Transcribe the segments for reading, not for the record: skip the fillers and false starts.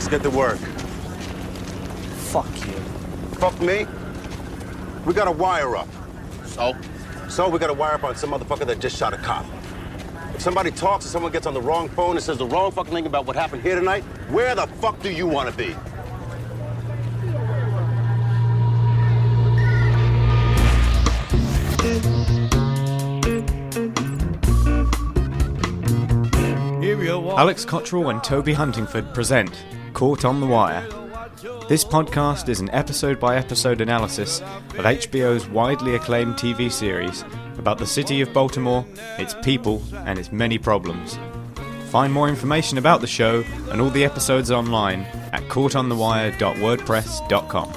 Let's get to work. Fuck you. Fuck me? We got a wire up. So? So we got a wire up on some motherfucker that just shot a cop. If somebody talks or someone gets on the wrong phone and says the wrong fucking thing about what happened here tonight, where the fuck do you want to be? Alex Cottrell and Toby Huntingford present Caught on the Wire. This podcast is an episode-by-episode analysis of HBO's widely acclaimed TV series about the city of Baltimore, its people, and its many problems. Find more information about the show and all the episodes online at caughtonthewire.wordpress.com.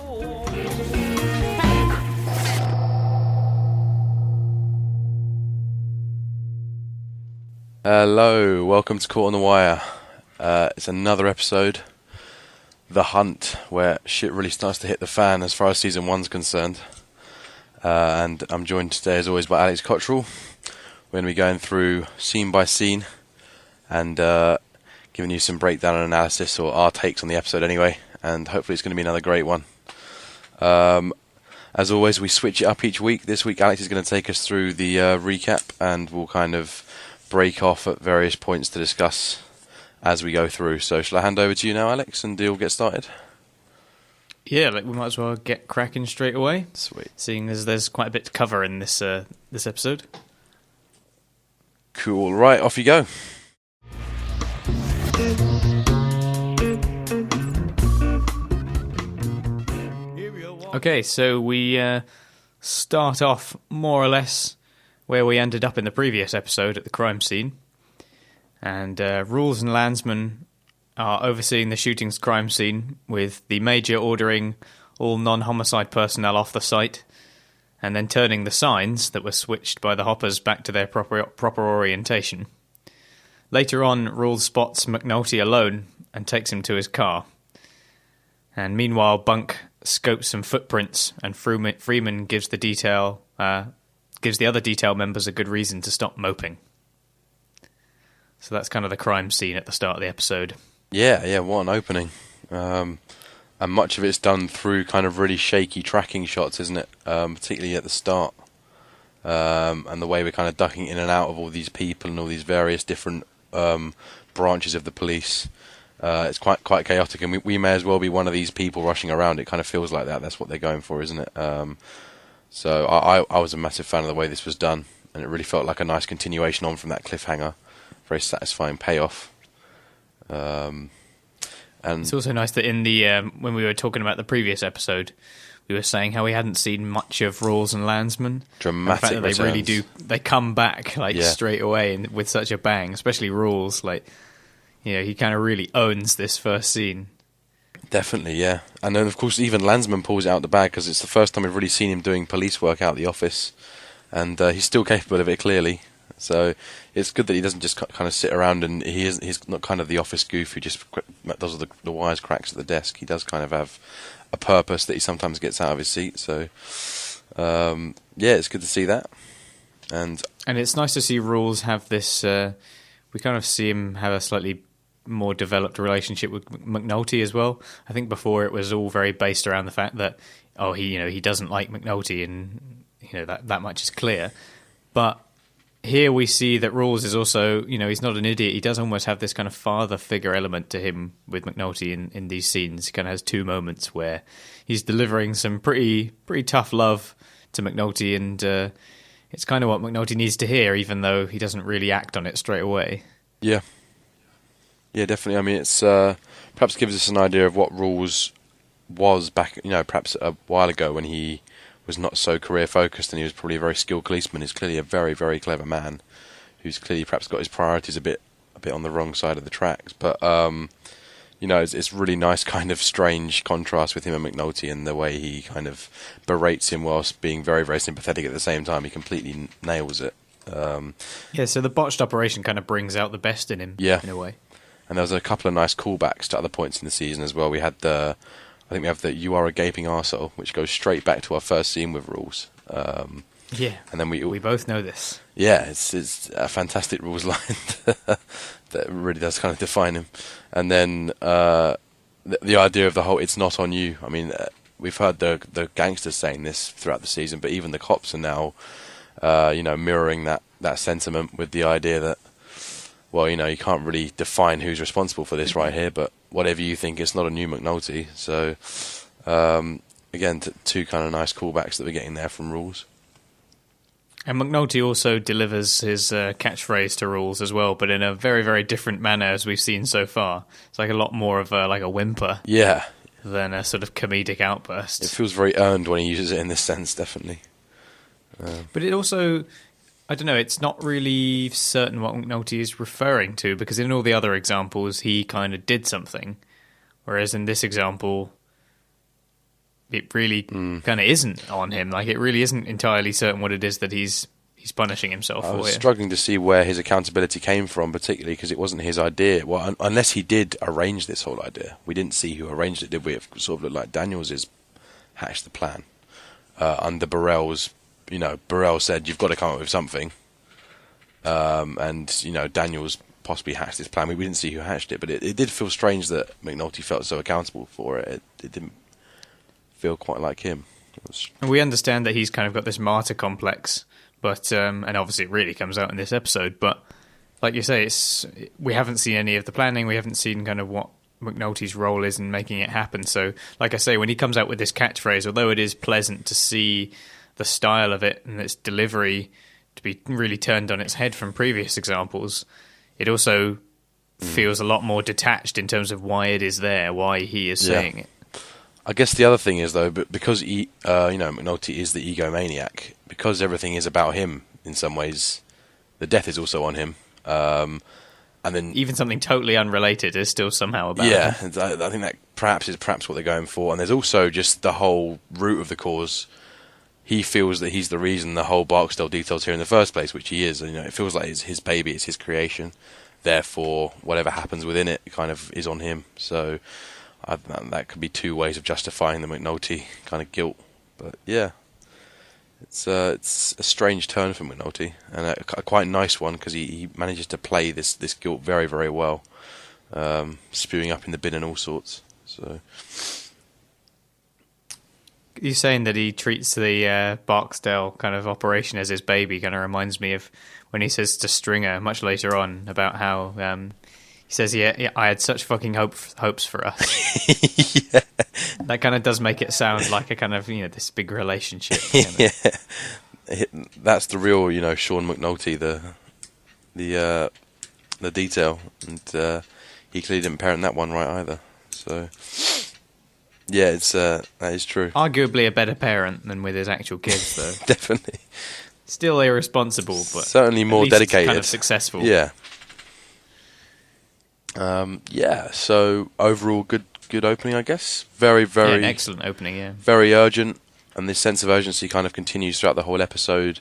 Hello, welcome to Caught on the Wire. It's another episode, The Hunt, where shit really starts to hit the fan as far as Season 1's concerned. And I'm joined today, as always, by Alex Cottrell. We're going to be going through scene by scene and giving you some breakdown and analysis, or our takes on the episode anyway, and hopefully it's going to be another great one. As always, we switch it up each week. This week Alex is going to take us through the recap, and we'll kind of break off at various points to discuss as we go through. So shall I hand over to you now, Alex, and we'll get started? Yeah, we might as well get cracking straight away. Sweet. Seeing as there's quite a bit to cover in this episode. Cool. Right, off you go. Okay, so we start off more or less where we ended up in the previous episode at the crime scene. And Rules and Landsman are overseeing the shooting's crime scene, with the Major ordering all non-homicide personnel off the site, and then turning the signs that were switched by the Hoppers back to their proper orientation. Later on, Rules spots McNulty alone and takes him to his car. And meanwhile, Bunk scopes some footprints, and Freeman gives the other detail members a good reason to stop moping. So that's kind of the crime scene at the start of the episode. Yeah, what an opening. And much of it's done through kind of really shaky tracking shots, isn't it? Particularly at the start. And the way we're kind of ducking in and out of all these people and all these various different branches of the police. It's quite chaotic, and we may as well be one of these people rushing around. It kind of feels like that. That's what they're going for, isn't it? So I was a massive fan of the way this was done, and it really felt like a nice continuation on from that cliffhanger. Very satisfying payoff. And it's also nice that in the when we were talking about the previous episode, we were saying how we hadn't seen much of Rules and Landsman. Dramatic the fact that they really do. They come back straight away and with such a bang, especially Rules. He kind of really owns this first scene. Definitely, yeah. And then, of course, even Landsman pulls it out the bag, because it's the first time we've really seen him doing police work out the office. And he's still capable of it, clearly. So it's good that he doesn't just kind of sit around, and he's not kind of the office goof who just does the wires cracks at the desk. He does kind of have a purpose that he sometimes gets out of his seat. So, it's good to see that. And it's nice to see Rules have this... we kind of see him have a slightly more developed relationship with McNulty as well. I think before it was all very based around the fact that he doesn't like McNulty, and that much is clear. But here we see that Rules is also he's not an idiot. He does almost have this kind of father figure element to him with McNulty in these scenes. He kind of has two moments where he's delivering some pretty tough love to McNulty, and it's kind of what McNulty needs to hear, even though he doesn't really act on it straight away. Yeah, definitely. I mean, it's perhaps gives us an idea of what Rules was back, perhaps a while ago when he was not so career focused, and he was probably a very skilled policeman. He's clearly a very, very clever man who's clearly perhaps got his priorities a bit on the wrong side of the tracks. But it's really nice kind of strange contrast with him and McNulty, and the way he kind of berates him whilst being very, very sympathetic at the same time. He completely nails it. So the botched operation kind of brings out the best in him, in a way. And there was a couple of nice callbacks to other points in the season as well. We had I think we have the "You Are a Gaping Arsehole," which goes straight back to our first scene with Rules. And then we both know this. Yeah, it's a fantastic Rules line that really does kind of define him. And then the idea of the whole "it's not on you." I mean, we've heard the gangsters saying this throughout the season, but even the cops are now, mirroring that sentiment with the idea that, well, you can't really define who's responsible for this right here, but whatever you think, it's not on you, McNulty. So, again, two kind of nice callbacks that we're getting there from Rules. And McNulty also delivers his catchphrase to Rules as well, but in a very, very different manner as we've seen so far. It's like a lot more of a whimper. Yeah. Than a sort of comedic outburst. It feels very earned when he uses it in this sense, definitely. But it also, I don't know, it's not really certain what McNulty is referring to, because in all the other examples, he kind of did something. Whereas in this example, it really kind of isn't on him. Like, it really isn't entirely certain what it is that he's punishing himself for. I was here. struggling to see where his accountability came from, particularly because it wasn't his idea. Well, unless he did arrange this whole idea. We didn't see who arranged it, did we? It sort of looked like Daniels' hatched the plan. Under Burrell's, Burrell said, you've got to come up with something. And Daniels possibly hatched this plan. We didn't see who hatched it, but it did feel strange that McNulty felt so accountable for it. It didn't feel quite like him. And we understand that he's kind of got this martyr complex. But and obviously it really comes out in this episode. But like you say, we haven't seen any of the planning. We haven't seen kind of what McNulty's role is in making it happen. So, like I say, when he comes out with this catchphrase, although it is pleasant to see the style of it and its delivery to be really turned on its head from previous examples, it also feels a lot more detached in terms of why it is there, why he is saying it. I guess the other thing is, though, because McNulty is the egomaniac, because everything is about him in some ways, the death is also on him. And then even something totally unrelated is still somehow about him. Yeah, I think that perhaps what they're going for. And there's also just the whole root of the cause. He feels that he's the reason the whole Barksdale detail's here in the first place, which he is. And, it feels like it's his baby, it's his creation. Therefore, whatever happens within it kind of is on him. So that could be two ways of justifying the McNulty kind of guilt. But yeah, it's a strange turn for McNulty, and a quite nice one, because he manages to play this guilt very, very well, spewing up in the bin and all sorts. So you saying that he treats the Barksdale kind of operation as his baby kind of reminds me of when he says to Stringer much later on about how he says, yeah, I had such fucking hopes for us. Yeah. That kind of does make it sound like a kind of, this big relationship. Yeah. That's the real, Sean McNulty, the detail. And he clearly didn't parent that one right either. So, yeah, that is true. Arguably a better parent than with his actual kids, though. Definitely. Still irresponsible, but certainly more at least dedicated. Kind of successful. Yeah. So overall good opening, I guess. Very, very an excellent opening, yeah. Very urgent, and this sense of urgency kind of continues throughout the whole episode,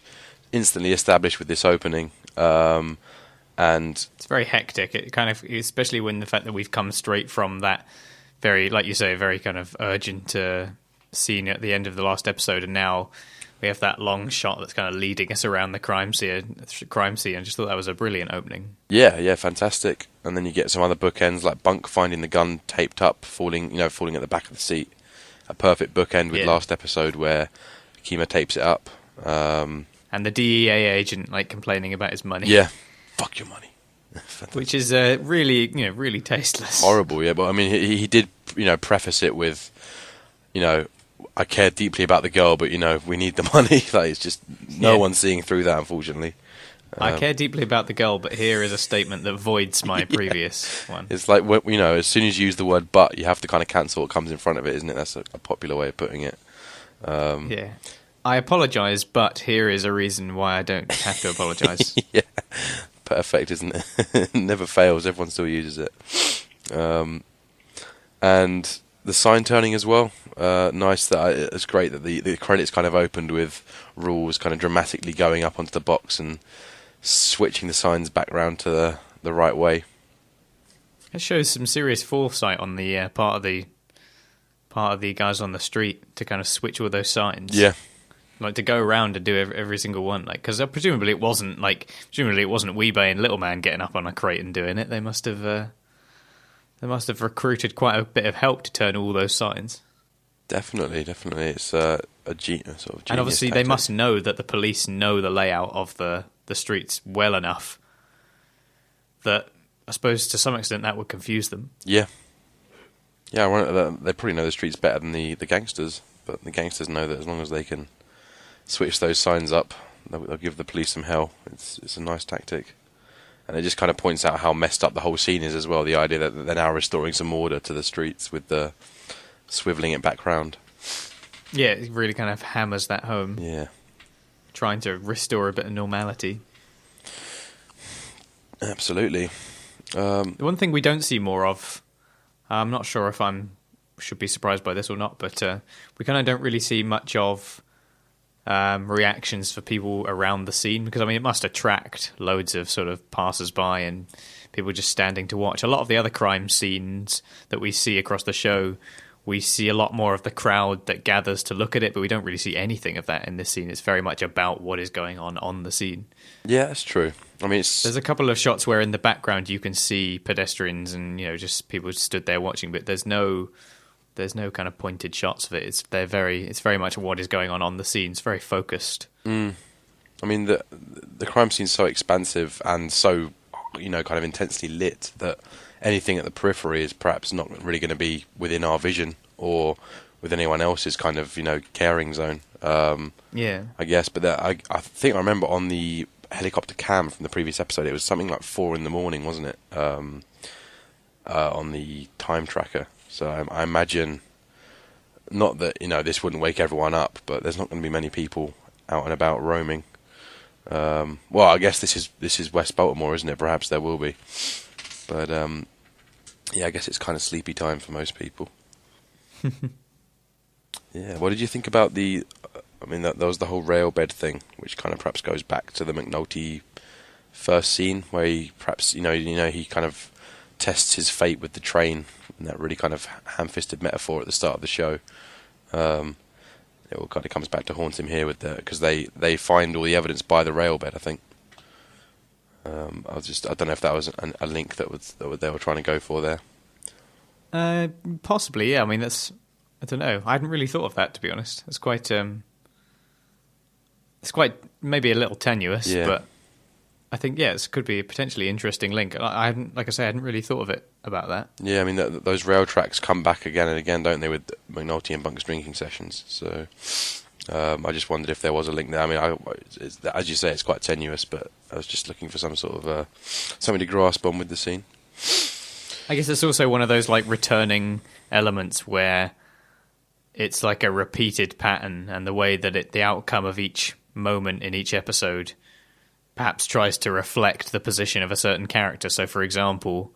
instantly established with this opening. And it's very hectic. It kind of, especially when the fact that we've come straight from that very, like you say, very kind of urgent scene at the end of the last episode, and now we have that long shot that's kind of leading us around the crime scene. I just thought that was a brilliant opening. Yeah, fantastic. And then you get some other bookends, like Bunk finding the gun taped up, falling at the back of the seat. A perfect bookend with last episode where Kima tapes it up. And the DEA agent complaining about his money. Yeah, fuck your money. Which is really, really tasteless. Horrible, yeah. But I mean, he did, preface it with, I care deeply about the girl, but we need the money. It's just no one's seeing through that, unfortunately. I care deeply about the girl, but here is a statement that voids my previous one. It's like, as soon as you use the word "but," you have to kind of cancel what comes in front of it, isn't it? That's a popular way of putting it. Yeah. I apologise, but here is a reason why I don't have to apologise. Yeah. Perfect, isn't it? Never fails. Everyone still uses it. And the sign turning as well. Nice that it's great that the credits kind of opened with Rules kind of dramatically going up onto the box and switching the signs back round to the right way. It shows some serious foresight on the part of the guys on the street to kind of switch all those signs. Yeah. To go around and do every single one, because presumably it wasn't Weebay and Little Man getting up on a crate and doing it. They must have They must have recruited quite a bit of help to turn all those signs. Definitely. It's a sort of genius and obviously tactic. They must know that the police know the layout of the streets well enough that I suppose to some extent that would confuse them. Yeah, they probably know the streets better than the gangsters, but the gangsters know that as long as they can switch those signs up, they'll give the police some hell. It's a nice tactic. And it just kind of points out how messed up the whole scene is as well, the idea that they're now restoring some order to the streets with the swivelling it back round. Yeah, it really kind of hammers that home. Yeah. Trying to restore a bit of normality. Absolutely. The one thing we don't see more of, I'm not sure if should be surprised by this or not, but we kind of don't really see much of reactions for people around the scene, because I mean it must attract loads of sort of passers-by and people just standing to watch. A lot of the other crime scenes that we see across the show, we see a lot more of the crowd that gathers to look at it, but we don't really see anything of that in this scene. It's very much about what is going on the scene. Yeah, that's true. I mean, there's a couple of shots where in the background you can see pedestrians and just people stood there watching, but there's no kind of pointed shots of it. It's very much what is going on the scene. It's very focused. I mean, the crime scene's so expansive and so kind of intensely lit that anything at the periphery is perhaps not really going to be within our vision or with anyone else's kind of caring zone. Yeah, I guess. But I think I remember on the helicopter cam from the previous episode, it was something like 4 a.m, wasn't it? On the time tracker. So I imagine, not that this wouldn't wake everyone up, but there's not going to be many people out and about roaming. Well, I guess this is West Baltimore, isn't it? Perhaps there will be, but yeah, I guess it's kind of sleepy time for most people. Yeah, what did you think about the? I mean, that was the whole rail bed thing, which kind of perhaps goes back to the McNulty first scene, where he perhaps he kind of tests his fate with the train, and that really kind of ham-fisted metaphor at the start of the show. It all kind of comes back to haunt him here with because they find all the evidence by the railbed, I think. I don't know if that was a link that they were trying to go for there. Possibly, yeah. I mean, I don't know. I hadn't really thought of that, to be honest. It's quite maybe a little tenuous, yeah. But I think it could be a potentially interesting link. I hadn't really thought of it about that. Yeah, I mean those rail tracks come back again and again, don't they, with McNulty and Bunk's drinking sessions? So I just wondered if there was a link there. I mean, as you say, it's quite tenuous, but I was just looking for some sort of something to grasp on with the scene. I guess it's also one of those like returning elements where it's like a repeated pattern, and the way that the outcome of each moment in each episode perhaps tries to reflect the position of a certain character. So, for example,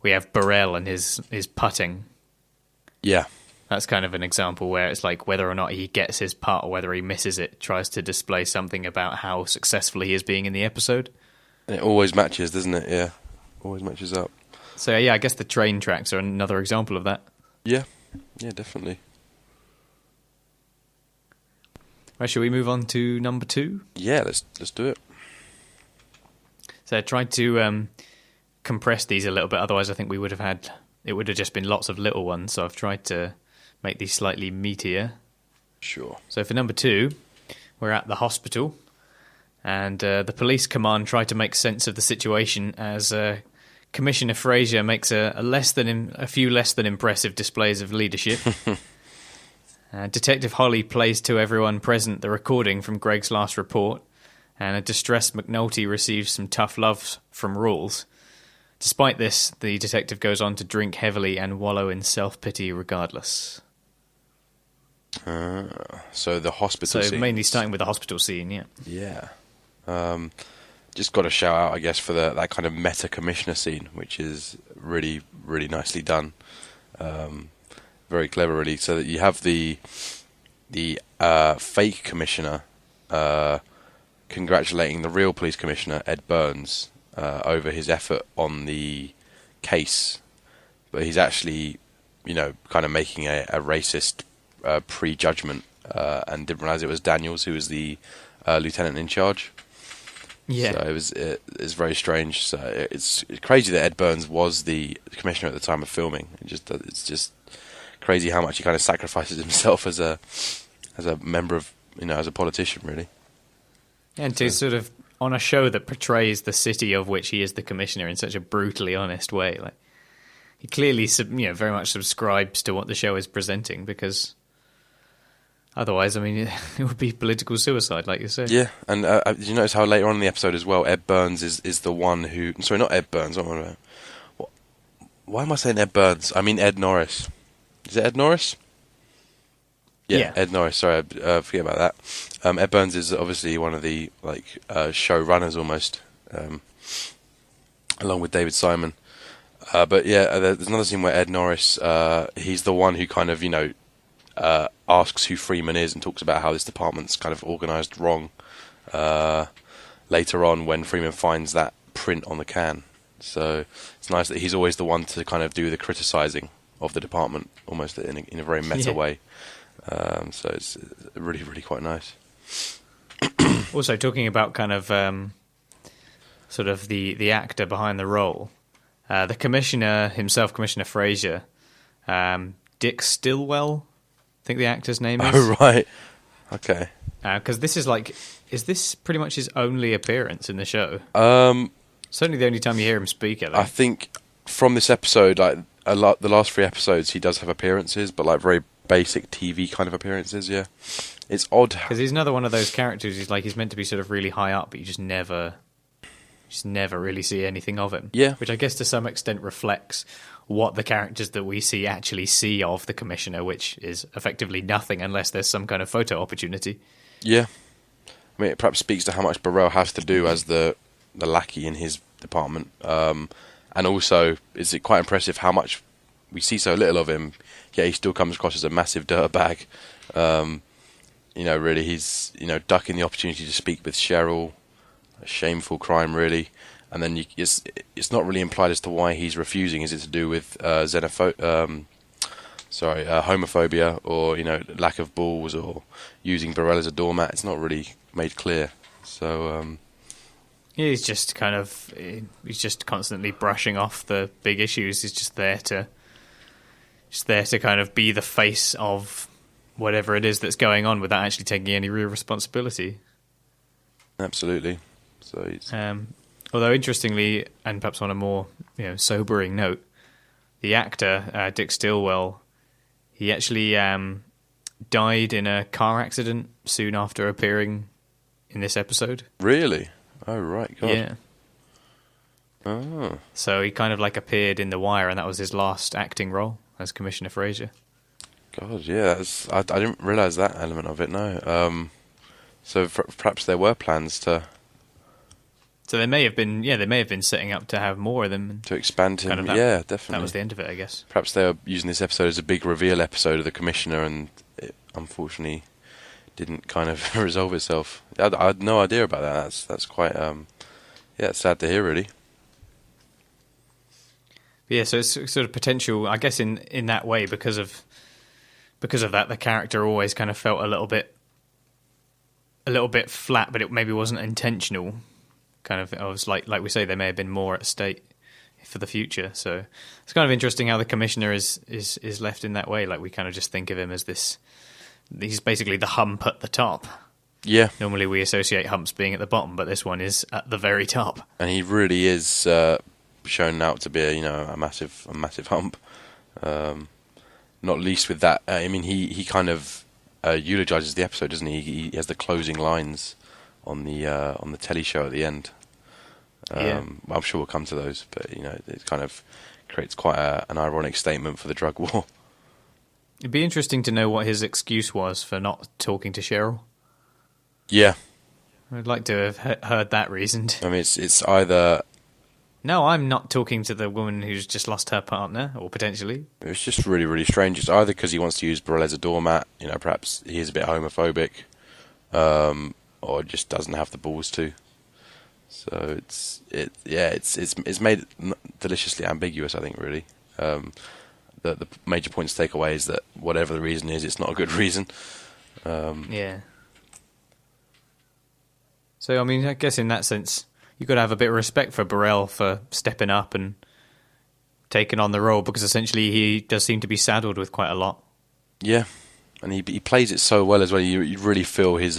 we have Burrell and his putting. Yeah. That's kind of an example where it's like whether or not he gets his putt or whether he misses it tries to display something about how successful he is being in the episode. And it always matches, doesn't it? Yeah. Always matches up. So, yeah, I guess the train tracks are another example of that. Yeah. Yeah, definitely. Right, shall we move on to number 2? Yeah, let's do it. So I tried to compress these a little bit, otherwise I think it would have just been lots of little ones, so I've tried to make these slightly meatier. Sure. So for number 2, we're at the hospital, and the police command try to make sense of the situation as Commissioner Fraser makes a few less than impressive displays of leadership. Detective Holly plays to everyone present the recording from Greg's last report, and a distressed McNulty receives some tough love from Rawls. Despite this, the detective goes on to drink heavily and wallow in self-pity regardless. So the hospital scene. So mainly starting with the hospital scene, yeah. Yeah. Just got to shout out, I guess, for that kind of meta-commissioner scene, which is really, really nicely done. Very clever, really. So that you have the fake commissioner congratulating the real police commissioner, Ed Burns, over his effort on the case, but he's actually, kind of making a racist prejudgment and didn't realise it was Daniels who was the lieutenant in charge. Yeah. So it's very strange. So it's crazy that Ed Burns was the commissioner at the time of filming. It's just crazy how much he kind of sacrifices himself as a member of, as a politician, really. And to sort of, on a show that portrays the city of which he is the commissioner in such a brutally honest way, like, he clearly, very much subscribes to what the show is presenting, because otherwise, I mean, it would be political suicide, like you say. Yeah, and did you notice how later on in the episode as well, Ed Burns is the one who... Sorry, not Ed Burns. Why am I saying Ed Burns? I mean Ed Norris. Is it Ed Norris? Yeah. Ed Norris. Sorry, forget about that. Ed Burns is obviously one of the showrunners almost, along with David Simon. But yeah, there's another scene where Ed Norris, he's the one who kind of asks who Freeman is and talks about how this department's kind of organised wrong. Later on, when Freeman finds that print on the can, so it's nice that he's always the one to kind of do the criticising of the department, almost in a very meta way. So it's really, really quite nice. Also, talking about kind of sort of the actor behind the role, the commissioner himself, Commissioner Fraser, Dick Stillwell, I think the actor's name is. Oh, right. Okay. Because this is this pretty much his only appearance in the show? Certainly the only time you hear him speak, I think from this episode, the last 3 episodes, he does have appearances, but like very basic TV kind of appearances, yeah. It's odd. Because he's another one of those characters, he's meant to be sort of really high up, but you just never really see anything of him. Yeah. Which I guess to some extent reflects what the characters that we see actually see of the commissioner, which is effectively nothing unless there's some kind of photo opportunity. Yeah. I mean, it perhaps speaks to how much Burrell has to do as the lackey in his department. And also, is it quite impressive how much we see so little of him, yet he still comes across as a massive dirtbag. Really, he's, ducking the opportunity to speak with Cheryl. A shameful crime, really. And then it's not really implied as to why he's refusing. Is it to do with homophobia, or lack of balls, or using Burrell as a doormat? It's not really made clear. So he's just constantly brushing off the big issues. He's just there to kind of be the face of whatever it is that's going on without actually taking any real responsibility. Absolutely. So he's... Although interestingly, and perhaps on a more sobering note, the actor Dick Stillwell, he actually died in a car accident soon after appearing in this episode. Really? Oh right, God. Yeah. Oh. So he kind of appeared in The Wire, and that was his last acting role as Commissioner Fraser. God, yeah, I didn't realise that element of it. No. So perhaps there were plans to. So they may have been setting up to have more of them. To expand him, yeah, definitely. That was the end of it, I guess. Perhaps they were using this episode as a big reveal episode of the Commissioner, and it unfortunately didn't kind of resolve itself. I had no idea about that. That's quite, it's sad to hear, really. Yeah, so it's sort of potential, I guess, in that way, because of that, the character always kind of felt a little bit flat, but it maybe wasn't intentional. Kind of, it was like we say, there may have been more at stake for the future. So it's kind of interesting how the commissioner is left in that way. Like, we kind of just think of him as he's basically the hump at the top. Yeah. Normally we associate humps being at the bottom, but this one is at the very top. And he really is shown out to be a massive hump. Not least with that. I mean, he kind of eulogizes the episode, doesn't he? He has the closing lines on the telly show at the end. I'm sure we'll come to those, but it kind of creates quite an ironic statement for the drug war. It'd be interesting to know what his excuse was for not talking to Cheryl. Yeah, I'd like to have heard that reasoned. I mean, it's either no, I'm not talking to the woman who's just lost her partner, or potentially. It's just really, really strange. It's either because he wants to use Burrell as a doormat, perhaps he is a bit homophobic, or just doesn't have the balls to. So it's made deliciously ambiguous, I think, really. The major point to take away is that whatever the reason is, it's not a good reason. Yeah. So, I mean, I guess in that sense, you've got to have a bit of respect for Burrell for stepping up and taking on the role, because essentially he does seem to be saddled with quite a lot. Yeah, and he plays it so well as well. You really feel his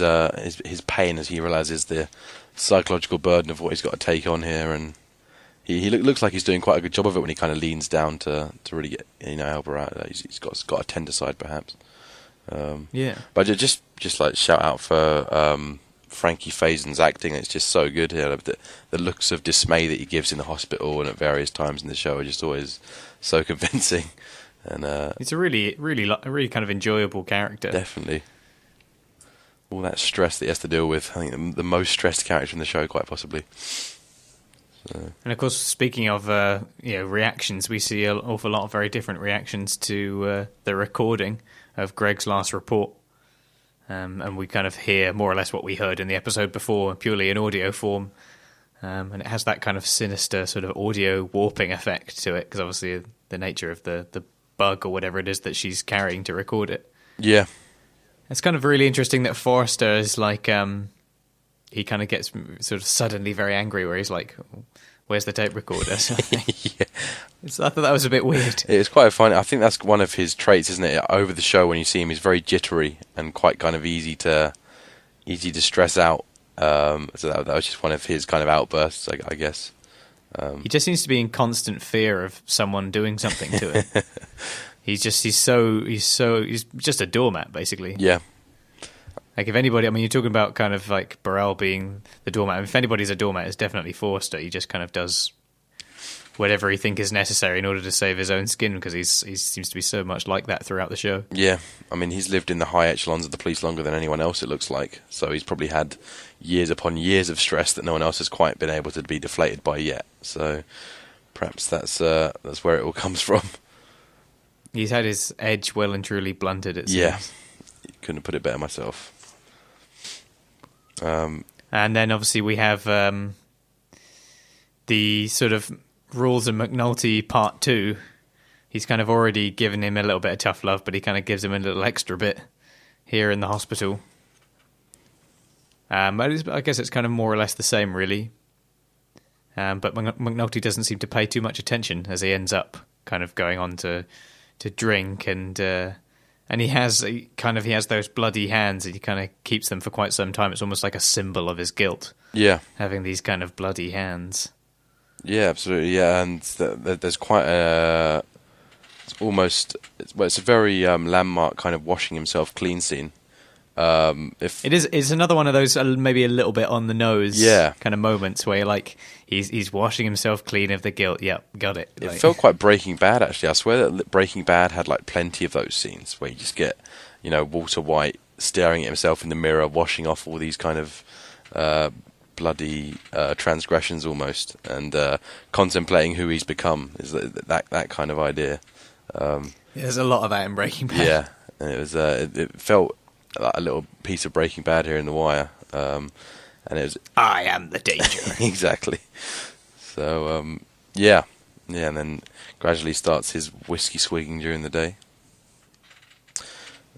pain as he realises the psychological burden of what he's got to take on here, and he looks like he's doing quite a good job of it when he kind of leans down to really get help her out. He's got a tender side perhaps. Yeah, but just like shout out for Frankie Faison's acting. It's just so good here. The looks of dismay that he gives in the hospital and at various times in the show are just always so convincing. And it's a really kind of enjoyable character. Definitely. All that stress that he has to deal with. I think the most stressed character in the show, quite possibly. So. And of course, speaking of reactions, we see an awful lot of very different reactions to the recording of Greg's last report. And we kind of hear more or less what we heard in the episode before, purely in audio form. And it has that kind of sinister sort of audio warping effect to it, because obviously the nature of the bug or whatever it is that she's carrying to record it. Yeah. It's kind of really interesting that Forrester is like, he kind of gets sort of suddenly very angry, where he's like, where's the tape recorder? Yeah. I thought that was a bit weird. It's quite funny. I think that's one of his traits, isn't it? Over the show, when you see him, he's very jittery and quite kind of easy to stress out. So that was just one of his kind of outbursts, I guess. He just seems to be in constant fear of someone doing something to him. He's just a doormat, basically. Yeah. Like, if anybody, I mean, you're talking about kind of like Burrell being the doormat. If anybody's a doormat, it's definitely Forster. He just kind of does whatever he thinks is necessary in order to save his own skin, because he seems to be so much like that throughout the show. Yeah, I mean, he's lived in the high echelons of the police longer than anyone else, it looks like. So he's probably had years upon years of stress that no one else has quite been able to be deflated by yet. So perhaps that's where it all comes from. He's had his edge well and truly blunted, it seems. Yeah, couldn't have put it better myself. And then obviously we have the sort of Rules and McNulty Part 2. He's kind of already given him a little bit of tough love, but he kind of gives him a little extra bit here in the hospital. I guess it's kind of more or less the same, really. But McNulty doesn't seem to pay too much attention, as he ends up kind of going on to drink, and he has those bloody hands, and he kind of keeps them for quite some time. It's almost like a symbol of his guilt. Yeah, having these kind of bloody hands. Yeah, absolutely. Yeah, and there's quite a. It's a very landmark kind of washing himself clean scene. It's another one of those maybe a little bit on the nose kind of moments where like he's washing himself clean of the guilt. Yep, got it. It felt quite Breaking Bad, actually. I swear that Breaking Bad had like plenty of those scenes where you just get Walter White staring at himself in the mirror, washing off all these kind of bloody transgressions almost, and contemplating who he's become. Is that kind of idea? There's a lot of that in Breaking Bad. Yeah, and it felt like a little piece of Breaking Bad here in The Wire, and it was I am the danger. Exactly. So and then gradually starts his whiskey swigging during the day.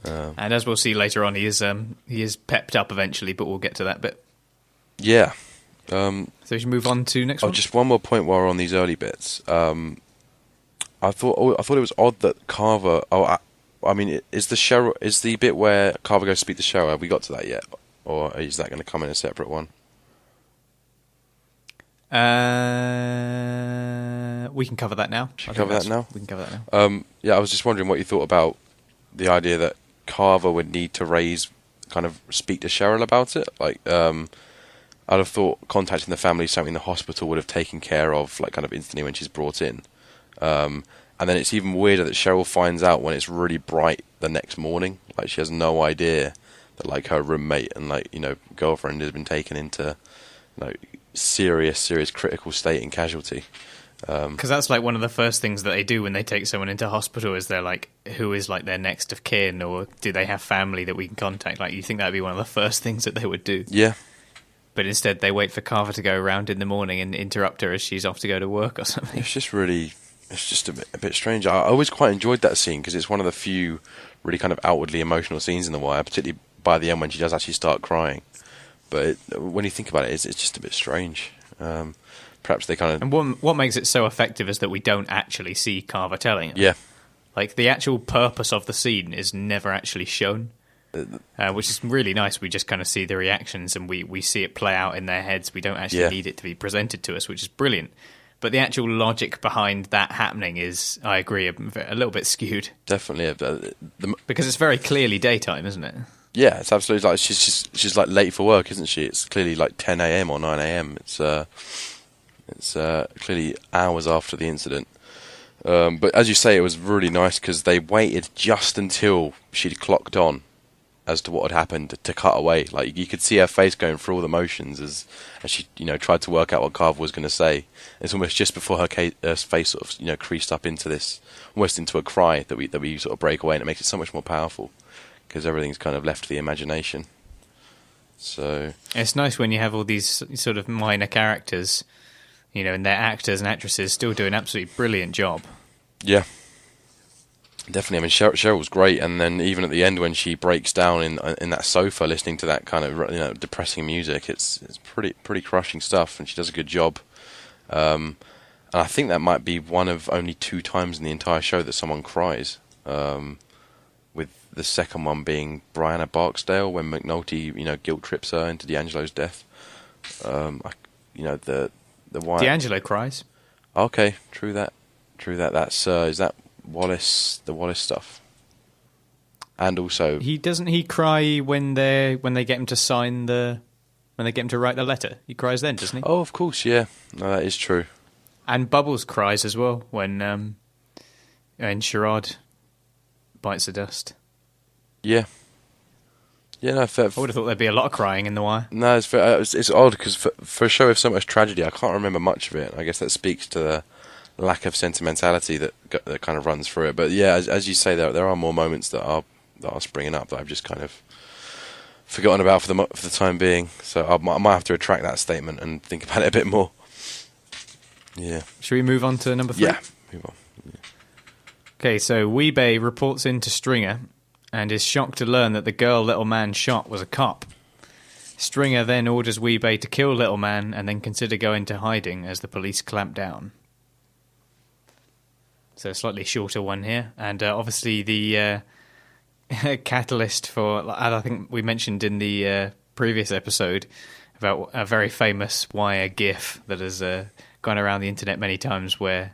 And as we'll see later on, he is pepped up eventually, but we'll get to that bit. Yeah. So we should move on to next one. Just one more point while we're on these early bits. I thought it was odd that Carver. Is the bit where Carver goes to speak to Cheryl? Have we got to that yet, or is that going to come in a separate one? We can cover that now. We can cover that now. Yeah, I was just wondering what you thought about the idea that Carver would need to speak to Cheryl about it. Like, I'd have thought contacting the family is something the hospital would have taken care of, like, kind of instantly when she's brought in. And then it's even weirder that Cheryl finds out when it's really bright the next morning. Like, she has no idea that, like, her roommate and, like, girlfriend has been taken into, serious critical state and casualty. Because that's, like, one of the first things that they do when they take someone into hospital is they're like, who is, like, their next of kin, or do they have family that we can contact? Like, you think that'd be one of the first things that they would do. Yeah. But instead they wait for Carver to go around in the morning and interrupt her as she's off to go to work or something. It's just a bit strange. I always quite enjoyed that scene because it's one of the few really kind of outwardly emotional scenes in The Wire, particularly by the end when she does actually start crying. But when you think about it, it's just a bit strange. Perhaps they kind of... And what makes it so effective is that we don't actually see Carver telling it. Yeah. Like, the actual purpose of the scene is never actually shown, which is really nice. We just kind of see the reactions and we see it play out in their heads. We don't actually need it to be presented to us, which is brilliant. But the actual logic behind that happening is, I agree, a little bit skewed. Definitely. Because it's very clearly daytime, isn't it? Yeah, it's absolutely like she's like late for work, isn't she? It's clearly like 10 a.m. or 9 a.m. It's clearly hours after the incident. But as you say, it was really nice because they waited just until she'd clocked on as to what had happened to cut away. Like, you could see her face going through all the motions as she, tried to work out what Carver was going to say. It's almost just before her face sort of, creased up into this, almost into a cry that we sort of break away, and it makes it so much more powerful because everything's kind of left to the imagination. So it's nice when you have all these sort of minor characters, and their actors and actresses still do an absolutely brilliant job. Yeah. Definitely. I mean, Cheryl was great, and then even at the end when she breaks down in that sofa, listening to that kind of depressing music, it's pretty crushing stuff, and she does a good job. And I think that might be one of only 2 times in the entire show that someone cries. With the second one being Brianna Barksdale when McNulty guilt trips her into D'Angelo's death. The one. D'Angelo cries. Okay, true that. That's is that Wallace, the Wallace stuff, and also Doesn't he cry when they get him to sign when they get him to write the letter? He cries then, doesn't he? Oh, of course, yeah. No, that is true. And Bubbles cries as well when Sherrod bites the dust. Yeah. Yeah, no, I would have thought there'd be a lot of crying in The Wire. No, it's odd because for a show with so much tragedy, I can't remember much of it. I guess that speaks to the lack of sentimentality that kind of runs through it. But yeah, as you say, there are more moments that are springing up that I've just kind of forgotten about for the time being. So I might have to retract that statement and think about it a bit more. Yeah. Should we move on to number 3? Yeah, move on. Yeah. Okay, so Weebay reports in to Stringer and is shocked to learn that the girl Little Man shot was a cop. Stringer then orders Weebay to kill Little Man and then consider going into hiding as the police clamp down. So a slightly shorter one here, and obviously the catalyst for, I think we mentioned in the previous episode about a very famous Wire GIF that has gone around the internet many times where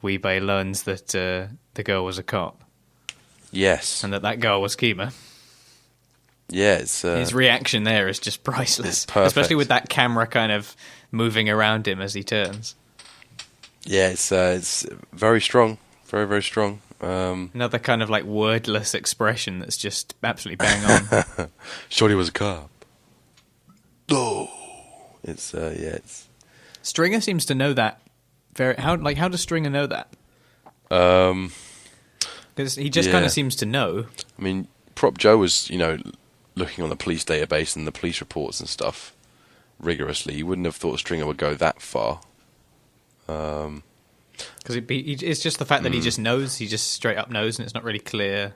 Weebay learns that the girl was a cop. Yes. And that girl was Kima. Yeah, it's... his reaction there is just priceless. Perfect. Especially with that camera kind of moving around him as he turns. Yeah, it's very strong. Very, very strong. Another kind of like wordless expression that's just absolutely bang on. Shorty was a cop. Oh! It's... Stringer seems to know that. How does Stringer know that? Because he just kind of seems to know. I mean, Prop Joe was, looking on the police database and the police reports and stuff rigorously. You wouldn't have thought Stringer would go that far. Because it's just the fact that he just knows. He just straight up knows, and it's not really clear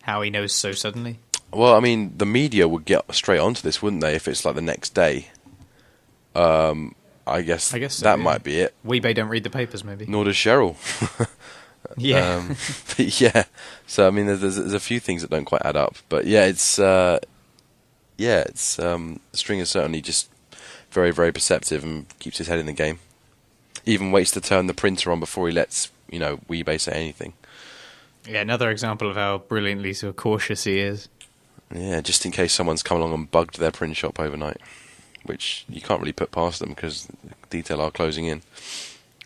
how he knows so suddenly. Well, I mean, the media would get straight onto this, wouldn't they, if it's like the next day? I guess so, that might be it. Weebay don't read the papers, maybe. Nor does Cheryl. Yeah. But yeah. So I mean, there's a few things that don't quite add up, but yeah, it's Stringer's certainly just very, very perceptive and keeps his head in the game. Even waits to turn the printer on before he lets Weebay say anything. Yeah, another example of how brilliantly sort of cautious he is. Yeah, just in case someone's come along and bugged their print shop overnight, which you can't really put past them because detail are closing in.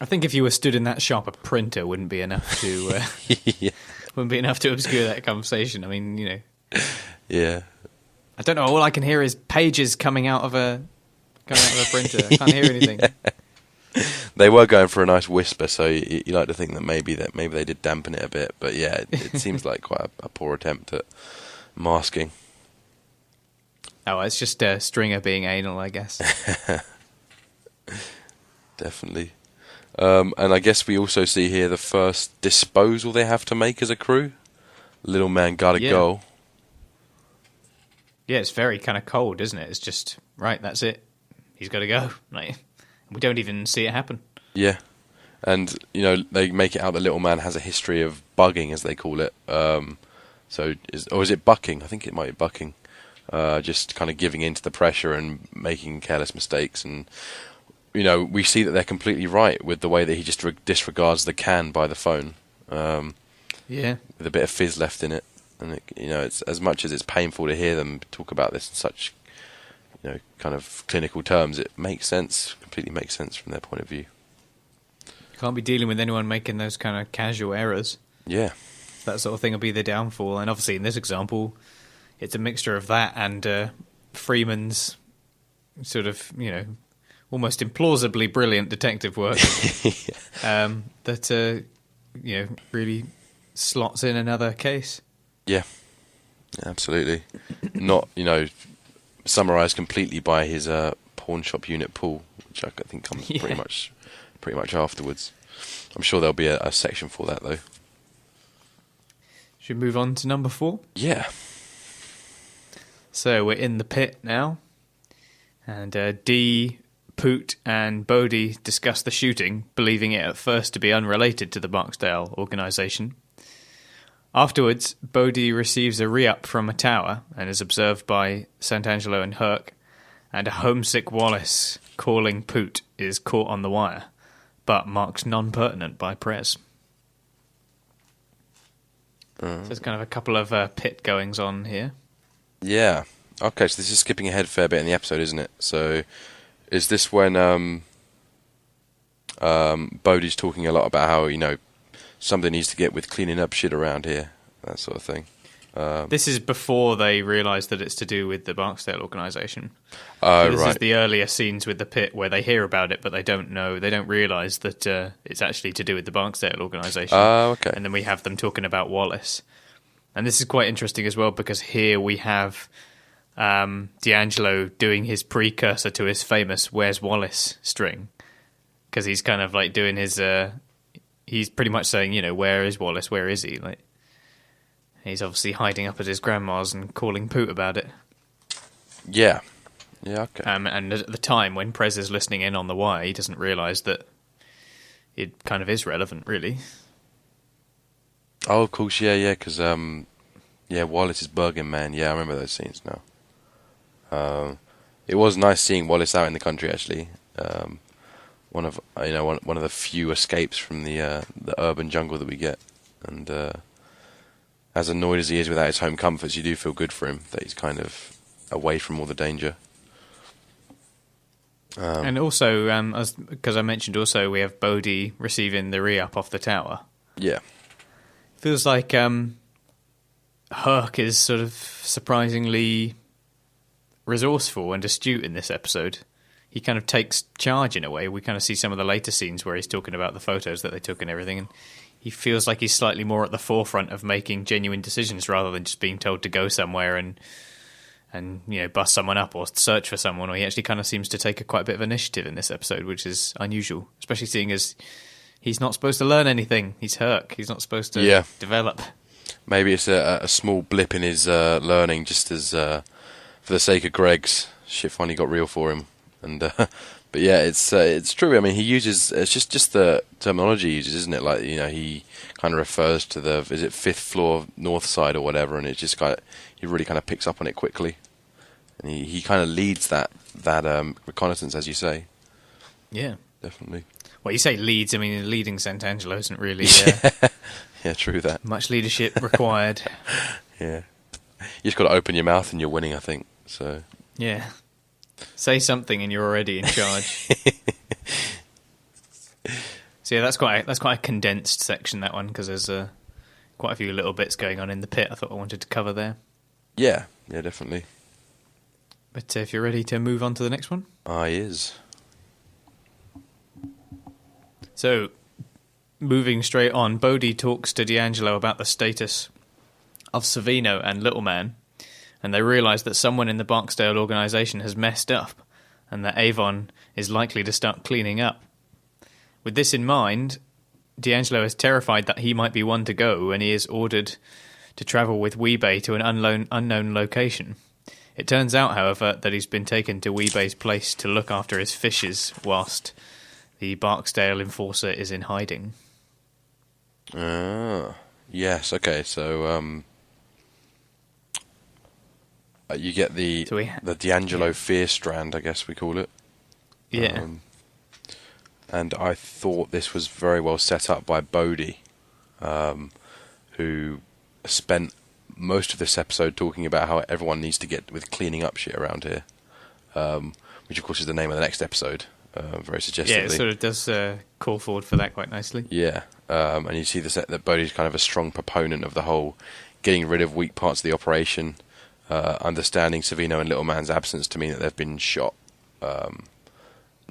I think if you were stood in that shop, a printer wouldn't be enough to wouldn't be enough to obscure that conversation. I mean, Yeah. I don't know. All I can hear is pages coming out of a printer. I can't hear anything. They were going for a nice whisper, so you like to think that maybe they did dampen it a bit. But yeah, it seems like quite a poor attempt at masking. Oh, it's just Stringer being anal, I guess. Definitely. And I guess we also see here the first disposal they have to make as a crew. Little Man gotta go. Yeah, it's very kind of cold, isn't it? It's just, right, that's it. He's got to go. Like, we don't even see it happen. Yeah. And, they make it out that little man has a history of bugging, as they call it. Is it bucking? I think it might be bucking. Just kind of giving in to the pressure and making careless mistakes. And, we see that they're completely right with the way that he just disregards the can by the phone. Yeah. With a bit of fizz left in it. And, it's as much as it's painful to hear them talk about this in such, kind of clinical terms, it makes sense, completely makes sense from their point of view. Can't be dealing with anyone making those kind of casual errors. Yeah. That sort of thing will be the downfall. And obviously in this example, it's a mixture of that and Freeman's sort of, almost implausibly brilliant detective work that, really slots in another case. Yeah, absolutely. Not, summarised completely by his pawn shop unit Paul, which I think comes pretty much afterwards. I'm sure there'll be a section for that, though. Should we move on to number 4? Yeah. So we're in the pit now, and Dee, Poot and Bodhi discuss the shooting, believing it at first to be unrelated to the Barksdale organisation. Afterwards, Bodhi receives a re-up from a tower and is observed by Santangelo and Herc, and a homesick Wallace calling Poot is caught on the wire, but marked non-pertinent by Prez. So there's kind of a couple of pit goings on here. Yeah. Okay, so this is skipping ahead a fair bit in the episode, isn't it? So is this when Bodhi's talking a lot about how, something needs to get with cleaning up shit around here, that sort of thing? This is before they realise that it's to do with the Barksdale organisation. Oh, This right. is the earlier scenes with the pit where they hear about it, but they don't realise that it's actually to do with the Barksdale organisation. Oh, okay. And then we have them talking about Wallace. And this is quite interesting as well, because here we have D'Angelo doing his precursor to his famous Where's Wallace string. Because he's kind of like doing his... he's pretty much saying, where is Wallace? Where is he? Like, he's obviously hiding up at his grandma's and calling Poot about it. Yeah. Yeah, okay. And at the time, when Prez is listening in on the wire, he doesn't realise that it kind of is relevant, really. Oh, of course, yeah, because, Wallace is bugging, man. Yeah, I remember those scenes now. It was nice seeing Wallace out in the country, actually. One of the few escapes from the urban jungle that we get. And as annoyed as he is without his home comforts, you do feel good for him that he's kind of away from all the danger. And also, because I mentioned also, we have Bodhi receiving the re-up off the tower. Yeah. Feels like Herc is sort of surprisingly resourceful and astute in this episode. He kind of takes charge in a way. We kind of see some of the later scenes where he's talking about the photos that they took and everything, and he feels like he's slightly more at the forefront of making genuine decisions rather than just being told to go somewhere and bust someone up or search for someone. Or he actually kind of seems to take quite a bit of initiative in this episode, which is unusual, especially seeing as he's not supposed to learn anything. He's Herc. He's not supposed to develop. Maybe it's a small blip in his learning, just as for the sake of Greg's shit finally got real for him. And but yeah, it's true. I mean, he uses it's just the terminology he uses, isn't it? Like, he kind of refers to the fifth floor north side or whatever, and it's just he really kind of picks up on it quickly, and he kind of leads that reconnaissance, as you say. Yeah, definitely. Well, you say leads. I mean, leading Santangelo isn't really. Yeah, true that. Much leadership required. Yeah, you just got to open your mouth and you're winning, I think. So. Yeah. Say something and you're already in charge. So yeah, that's quite a condensed section, that one, because there's quite a few little bits going on in the pit I thought I wanted to cover there. Yeah, definitely. But if you're ready to move on to the next one. I is. So, moving straight on, Bodhi talks to D'Angelo about the status of Savino and Little Man, and they realise that someone in the Barksdale organisation has messed up, and that Avon is likely to start cleaning up. With this in mind, D'Angelo is terrified that he might be one to go, and he is ordered to travel with Weebay to an unknown location. It turns out, however, that he's been taken to Weebay's place to look after his fishes whilst the Barksdale enforcer is in hiding. Yes, okay, so you get the D'Angelo fear strand, I guess we call it. Yeah. And I thought this was very well set up by Bodhi, who spent most of this episode talking about how everyone needs to get with cleaning up shit around here, which of course is the name of the next episode, very suggestively. Yeah, it sort of does call forward for that quite nicely. Yeah, and you see that Bodhi's kind of a strong proponent of the whole getting rid of weak parts of the operation, understanding Savino and Little Man's absence to mean that they've been shot.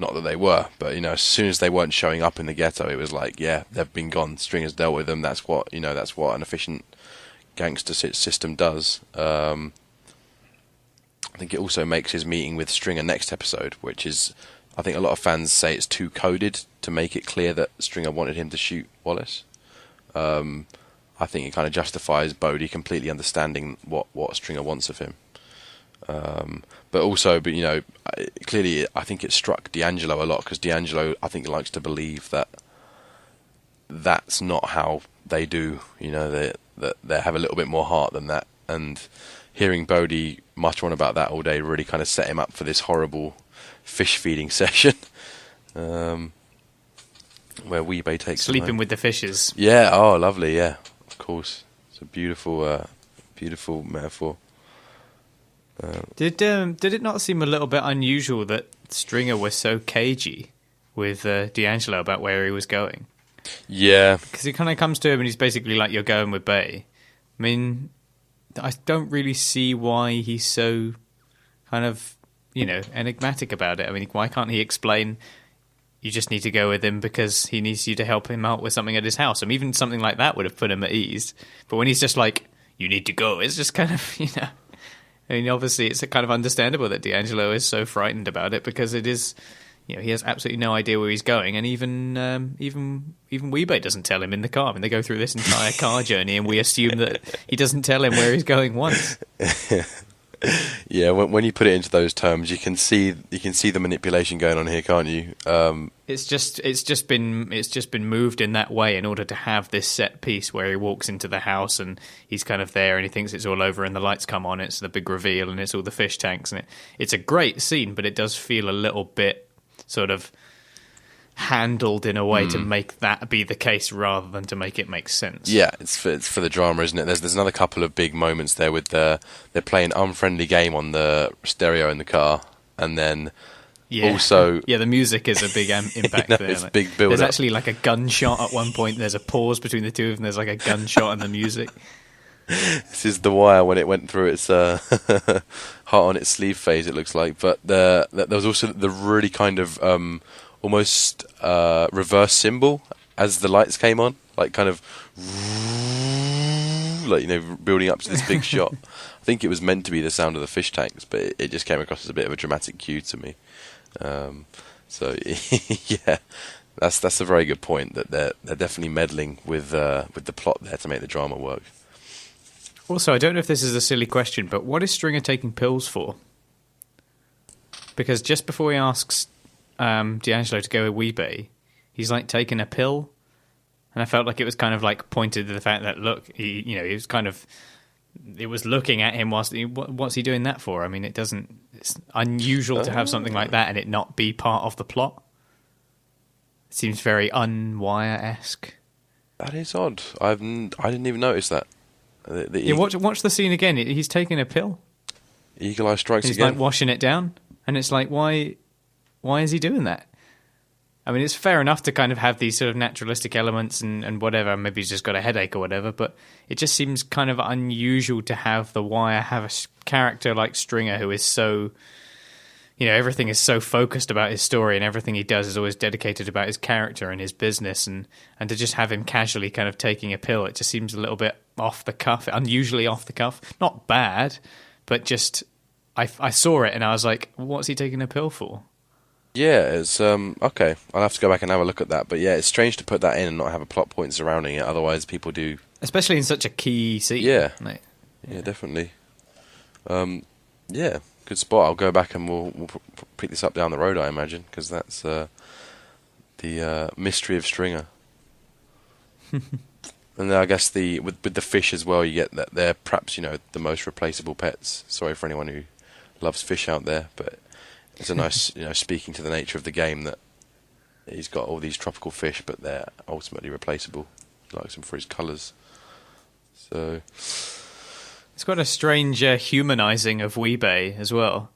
Not that they were, but as soon as they weren't showing up in the ghetto, it was like, yeah, they've been gone. Stringer's dealt with them. That's what an efficient gangster system does. I think it also makes his meeting with Stringer next episode, which is, I think a lot of fans say it's too coded to make it clear that Stringer wanted him to shoot Wallace. I think it kind of justifies Bodhi completely understanding what Stringer wants of him. But clearly I think it struck D'Angelo a lot, because D'Angelo, I think, likes to believe that that's not how they do, that they have a little bit more heart than that. And hearing Bodhi mutter on about that all day really kind of set him up for this horrible fish feeding session, where Weebay takes sleeping with the fishes. Yeah, oh, lovely, yeah, of course. It's a beautiful metaphor. Did it not seem a little bit unusual that Stringer was so cagey with D'Angelo about where he was going? Yeah. Because he kind of comes to him and he's basically like, you're going with Bay. I mean, I don't really see why he's so kind of, enigmatic about it. I mean, why can't he explain, you just need to go with him because he needs you to help him out with something at his house? I mean, even something like that would have put him at ease. But when he's just like, you need to go, it's just kind of, I mean, obviously, it's kind of understandable that D'Angelo is so frightened about it, because it is, he has absolutely no idea where he's going, and even Weebay doesn't tell him in the car. I mean, they go through this entire car journey, and we assume that he doesn't tell him where he's going once. Yeah, when you put it into those terms, you can see the manipulation going on here, can't you? It's just been moved in that way in order to have this set piece where he walks into the house and he's kind of there and he thinks it's all over and the lights come on. It's the big reveal and it's all the fish tanks, and it's a great scene, but it does feel a little bit sort of handled in a way to make that be the case rather than to make it make sense. Yeah, it's for the drama, isn't it? There's another couple of big moments there with they're playing unfriendly game on the stereo in the car, and then also the music is a big impact there. It's big build. There's actually like a gunshot at one point. There's a pause between the two of them. There's like a gunshot and the music. This is The Wire when it went through its heart on its sleeve phase, it looks like. But there was also the really kind of almost reverse symbol as the lights came on, like kind of building up to this big shot. I think it was meant to be the sound of the fish tanks, but it just came across as a bit of a dramatic cue to me. So yeah, that's a very good point, that they're definitely meddling with the plot there to make the drama work. Also, I don't know if this is a silly question, but what is Stringer taking pills for? Because just before he asks D'Angelo to go with Weebay, he's like taking a pill, and I felt like it was kind of like pointed to the fact that, look, he was kind of, it was looking at him whilst what's he doing that for? I mean, it's unusual to have something like that and it not be part of the plot. It seems very un-Wire-esque. That is odd. I didn't even notice that. Watch the scene again. He's taking a pill. Eagle Eye strikes he's again. He's like washing it down, and it's like, why is he doing that? I mean, it's fair enough to kind of have these sort of naturalistic elements and whatever. Maybe he's just got a headache or whatever, but it just seems kind of unusual to have The Wire have a character like Stringer who is so, everything is so focused about his story and everything he does is always dedicated about his character and his business, and to just have him casually kind of taking a pill, it just seems a little bit off the cuff, unusually off the cuff. Not bad, but just I saw it and I was like, what's he taking a pill for? Yeah, it's okay. I'll have to go back and have a look at that. But yeah, it's strange to put that in and not have a plot point surrounding it. Otherwise, people do, especially in such a key scene. Yeah, like, yeah, definitely. Yeah, good spot. I'll go back and we'll pick this up down the road, I imagine, because that's the mystery of Stringer. And then I guess with the fish as well, you get that they're perhaps the most replaceable pets. Sorry for anyone who loves fish out there, but it's a nice speaking to the nature of the game that he's got all these tropical fish, but they're ultimately replaceable. He likes them for his colours. So it's got a strange humanizing of Weebay as well.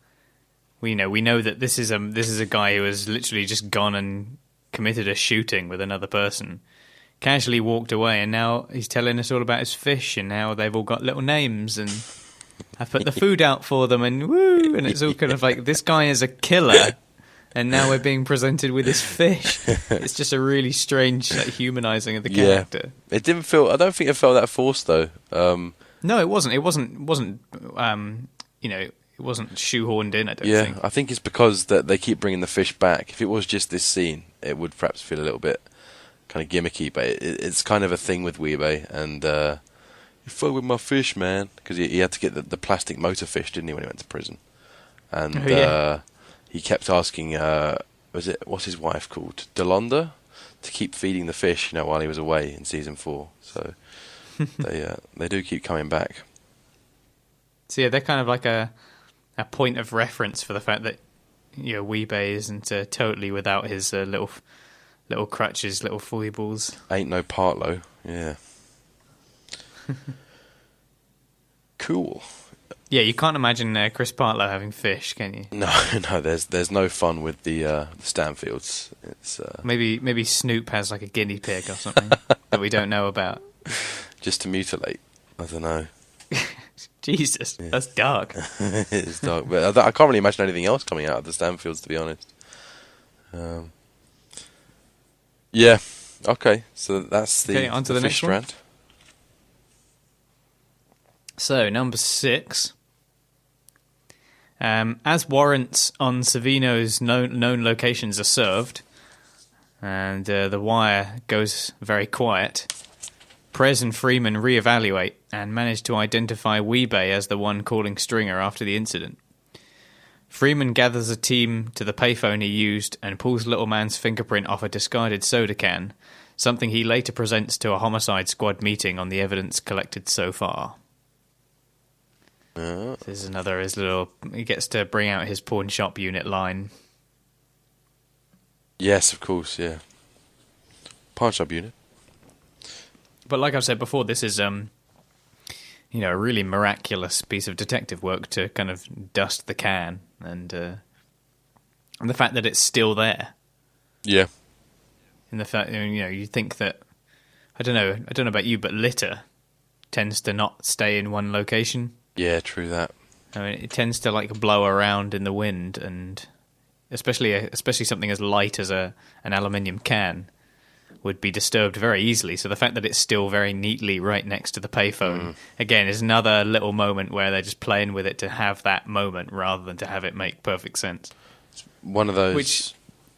We know that this is a guy who has literally just gone and committed a shooting with another person, casually walked away, and now he's telling us all about his fish, and now they've all got little names, and I've put the food out for them, and woo, and it's all kind of like, this guy is a killer, and now we're being presented with his fish. It's just a really strange humanizing of the character. It didn't feel. I don't think it felt that forced though. No, it wasn't. It wasn't. It wasn't shoehorned in. I don't think. I think it's because that they keep bringing the fish back. If it was just this scene, it would perhaps feel a little bit kind of gimmicky. But it's kind of a thing with Weebay, and you fuck with my fish, man, because he had to get the plastic motor fish, didn't he, when he went to prison? And he kept asking, what's his wife called, Delonda, to keep feeding the fish, while he was away in season 4. So they do keep coming back. So yeah, they're kind of like a point of reference for the fact that Weebay isn't totally without his little crutches, little foibles. Ain't no Partlow, yeah. Cool. Yeah, you can't imagine Chris Partlow having fish, can you? No. There's no fun with the Stanfields. It's maybe Snoop has like a guinea pig or something that we don't know about. Just to mutilate. I don't know. Jesus, yeah. That's dark. It's dark, but I can't really imagine anything else coming out of the Stanfields, to be honest. Yeah. Okay. So that's on to the next strand. One. So number 6. As warrants on Savino's known locations are served, and the wire goes very quiet, Prez and Freeman reevaluate and manage to identify Weebay as the one calling Stringer after the incident. Freeman gathers a team to the payphone he used and pulls Little Man's fingerprint off a discarded soda can, something he later presents to a homicide squad meeting on the evidence collected so far. This is another he gets to bring out his pawn shop unit line. Yes, of course, yeah. Pawn shop unit. But like I've said before, this is a really miraculous piece of detective work to kind of dust the can, and the fact that it's still there. Yeah. And the fact you think that I don't know about you, but litter tends to not stay in one location. Yeah, true that. I mean, it tends to like blow around in the wind, and especially something as light as an aluminium can would be disturbed very easily. So the fact that it's still very neatly right next to the payphone, again, is another little moment where they're just playing with it to have that moment rather than to have it make perfect sense. It's one of those... Which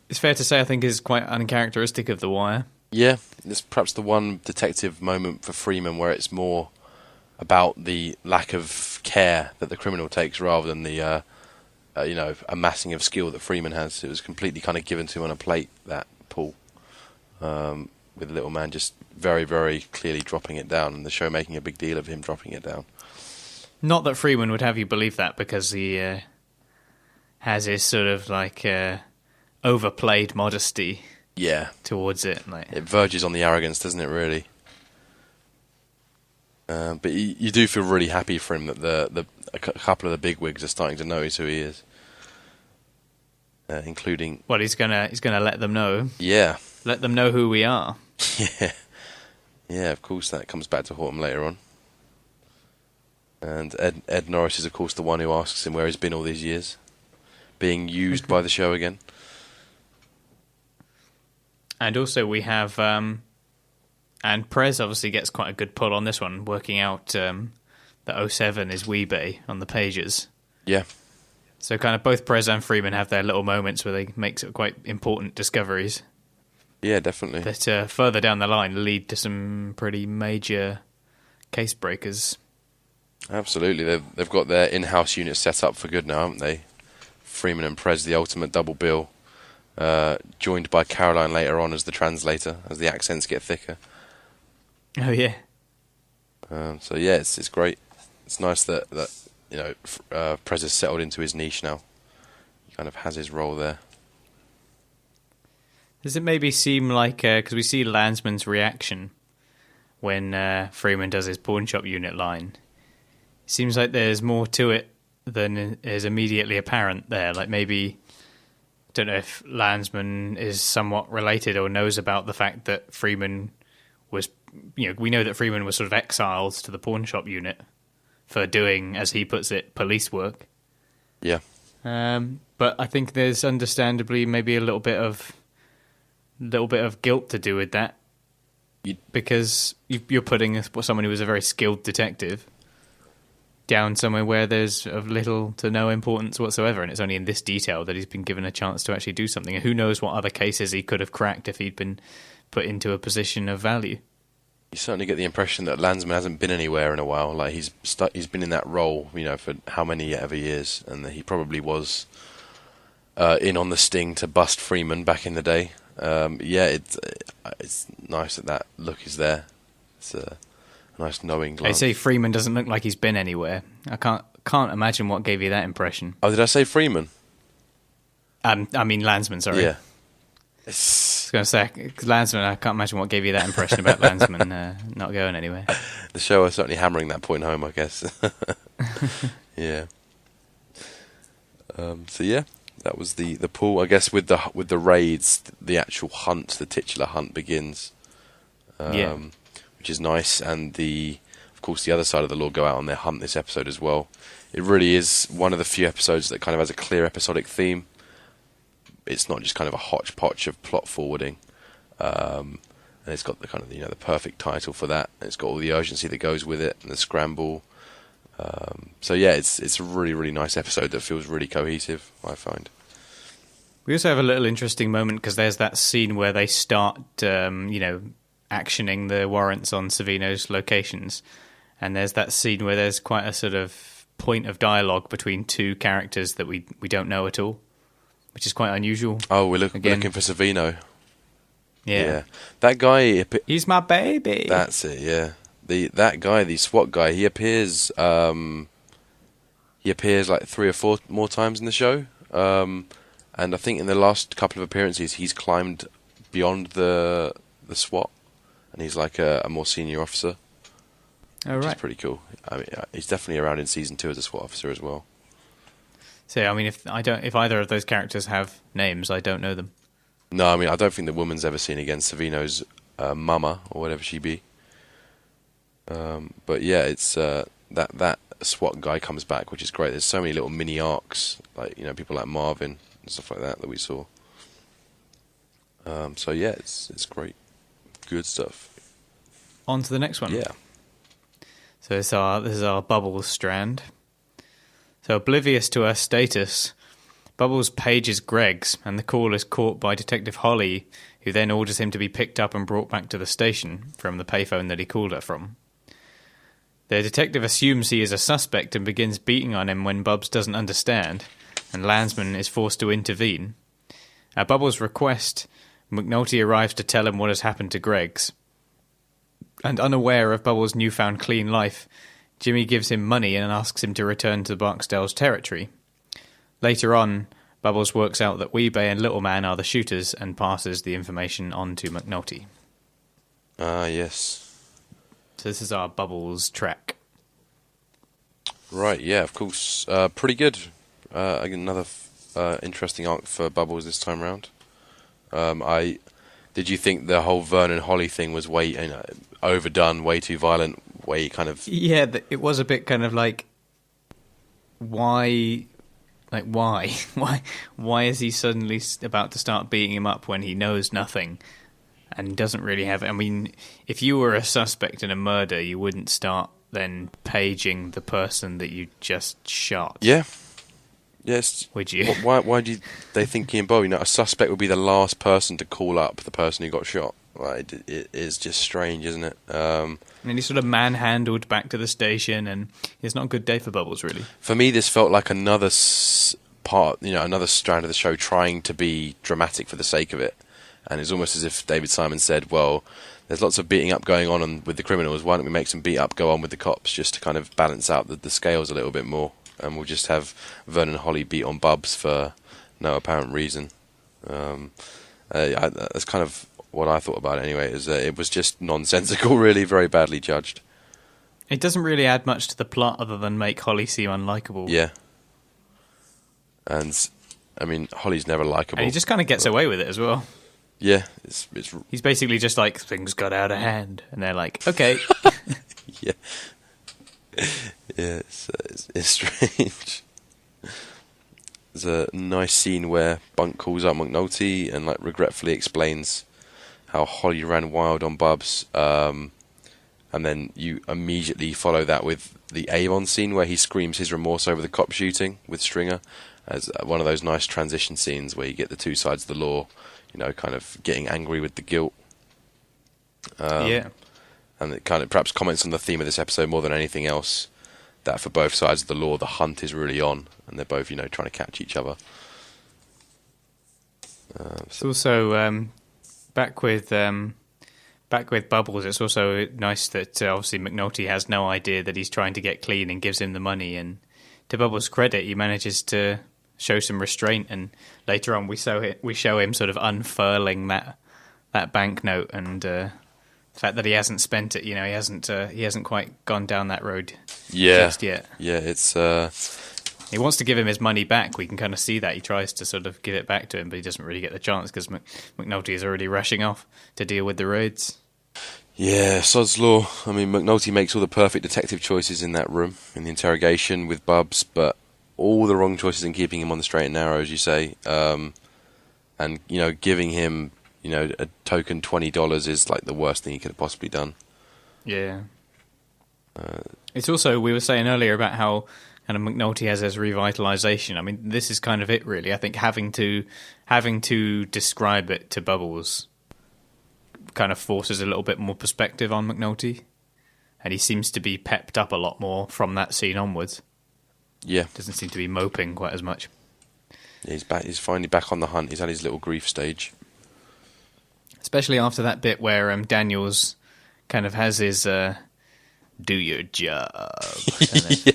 is fair to say, I think, is quite uncharacteristic of The Wire. Yeah, it's perhaps the one detective moment for Freeman where it's more about the lack of care that the criminal takes rather than the, amassing of skill that Freeman has. It was completely kind of given to him on a plate, that pull. With Little Man just very, very clearly dropping it down, and the show making a big deal of him dropping it down. Not that Freeman would have you believe that, because he has his sort of like overplayed modesty towards it. Like, it verges on the arrogance, doesn't it, really? But you do feel really happy for him that a couple of the bigwigs are starting to notice who he is. Including... Well, he's gonna let them know. Yeah. Let them know who we are. Yeah, of course, that comes back to haunt him later on. And Ed Norris is, of course, the one who asks him where he's been all these years. Being used by the show again. And also we have... and Prez obviously gets quite a good pull on this one, working out that 07 is Weebay on the pages. Yeah. So kind of both Prez and Freeman have their little moments where they make some quite important discoveries. Yeah, definitely. That further down the line lead to some pretty major case breakers. Absolutely. They've got their in-house unit set up for good now, haven't they? Freeman and Prez, the ultimate double bill, joined by Caroline later on as the translator, as the accents get thicker. Oh yeah. So yeah, it's great. It's nice that Prez has settled into his niche now. He kind of has his role there. Does it maybe seem like, because we see Landsman's reaction when Freeman does his pawn shop unit line, it seems like there's more to it than is immediately apparent there. Like maybe, I don't know if Landsman is somewhat related or knows about the fact that Freeman was, we know that Freeman was sort of exiled to the pawn shop unit for doing, as he puts it, police work. Yeah. But I think there's understandably maybe a little bit of guilt to do with that, because you're putting someone who was a very skilled detective down somewhere where there's of little to no importance whatsoever, and it's only in this detail that he's been given a chance to actually do something. And who knows what other cases he could have cracked if he'd been put into a position of value. You certainly get the impression that Landsman hasn't been anywhere in a while. Like he's been in that role, for how many ever years, and he probably was in on the sting to bust Freeman back in the day. It's nice that look is there. It's a nice knowing glance. I say Freeman doesn't look like he's been anywhere. I can't imagine what gave you that impression. Oh, did I say Freeman? I mean Landsman, sorry. Yeah. I was going to say, Landsman, I can't imagine what gave you that impression about Landsman not going anywhere. The show is certainly hammering that point home, I guess. Yeah. So yeah, that was the pool. I guess with the raids, the actual hunt, the titular hunt begins. Which is nice, and of course the other side of the law go out on their hunt this episode as well. It really is one of the few episodes that kind of has a clear episodic theme. It's not just kind of a hodgepodge of plot forwarding, and it's got the kind of the perfect title for that. And it's got all the urgency that goes with it and the scramble. So yeah, it's a really, really nice episode that feels really cohesive, I find. We also have a little interesting moment because there's that scene where they start actioning the warrants on Savino's locations, and there's that scene where there's quite a sort of point of dialogue between two characters that we don't know at all, which is quite unusual. Oh, we're looking for Savino. Yeah. That guy, he's my baby. That's it. Yeah, that guy, the SWAT guy, he appears like 3 or 4 more times in the show, and I think in the last couple of appearances he's climbed beyond the SWAT, and he's like a more senior officer. Oh, which right. is pretty cool. I mean, he's definitely around in season 2 as a SWAT officer as well. So, I mean, if either of those characters have names, I don't know them. No, I mean, I don't think the woman's ever seen again Savino's mama or whatever she be. But yeah, it's that SWAT guy comes back, which is great. There's so many little mini arcs, like people like Marvin and stuff like that we saw. So yeah, it's great, good stuff. On to the next one. Yeah. So this is our Bubbles strand. So oblivious to her status, Bubbles pages Greg's, and the call is caught by Detective Holly, who then orders him to be picked up and brought back to the station from the payphone that he called her from. The detective assumes he is a suspect and begins beating on him when Bubs doesn't understand, and Landsman is forced to intervene. At Bubbles' request, McNulty arrives to tell him what has happened to Greg's. And unaware of Bubbles' newfound clean life, Jimmy gives him money and asks him to return to Barksdale's territory. Later on, Bubbles works out that Weebay and Little Man are the shooters and passes the information on to McNulty. Ah, yes. So this is our Bubbles track. Right, yeah, of course. Pretty good. Another interesting arc for Bubbles this time round. Did you think the whole Vernon Holly thing was way overdone, way too violent, way kind of... Yeah, it was a bit kind of like, why? Like, why? Why is he suddenly about to start beating him up when he knows nothing and doesn't really have... I mean, if you were a suspect in a murder, you wouldn't start then paging the person that you just shot. Yeah. Yes. Would you? Why do they think he and Bo? A suspect would be the last person to call up the person who got shot. Well, it is just strange, isn't it? And he's sort of manhandled back to the station, and it's not a good day for Bubbles, really. For me, this felt like another part, another strand of the show trying to be dramatic for the sake of it. And it's almost as if David Simon said, well, there's lots of beating up going on with the criminals. Why don't we make some beat up go on with the cops just to kind of balance out the scales a little bit more? And we'll just have Vern and Holly beat on Bubs for no apparent reason. That's kind of what I thought about it anyway, is that it was just nonsensical, really, very badly judged. It doesn't really add much to the plot other than make Holly seem unlikable. Yeah. And, I mean, Holly's never likable. And he just kind of gets away with it as well. Yeah. He's basically just like, things got out of hand. And they're like, okay. Yeah. Yeah, it's strange. There's a nice scene where Bunk calls up McNulty and like regretfully explains how Holly ran wild on Bubs, and then you immediately follow that with the Avon scene where he screams his remorse over the cop shooting with Stringer, as one of those nice transition scenes where you get the two sides of the law, kind of getting angry with the guilt. Yeah. And it kind of perhaps comments on the theme of this episode more than anything else, that for both sides of the law, the hunt is really on, and they're both, trying to catch each other. It's also back with Bubbles. It's also nice that obviously McNulty has no idea that he's trying to get clean and gives him the money. And to Bubbles' credit, he manages to show some restraint. And later on, we show him sort of unfurling that banknote, and the fact that he hasn't spent it. He hasn't quite gone down that road just yet. Yeah, it's. He wants to give him his money back. We can kind of see that. He tries to sort of give it back to him, but he doesn't really get the chance because McNulty is already rushing off to deal with the raids. Yeah, sod's law. I mean, McNulty makes all the perfect detective choices in that room, in the interrogation with Bubs, but all the wrong choices in keeping him on the straight and narrow, as you say. And, giving him, a token $20 is like the worst thing he could have possibly done. Yeah. It's also, we were saying earlier about how kind of McNulty has his revitalization. I mean, this is kind of it, really. I think having to describe it to Bubbles kind of forces a little bit more perspective on McNulty, and he seems to be pepped up a lot more from that scene onwards. Yeah, doesn't seem to be moping quite as much. Yeah, he's back. He's finally back on the hunt. He's had his little grief stage, especially after that bit where Daniels kind of has his "do your job." Yeah.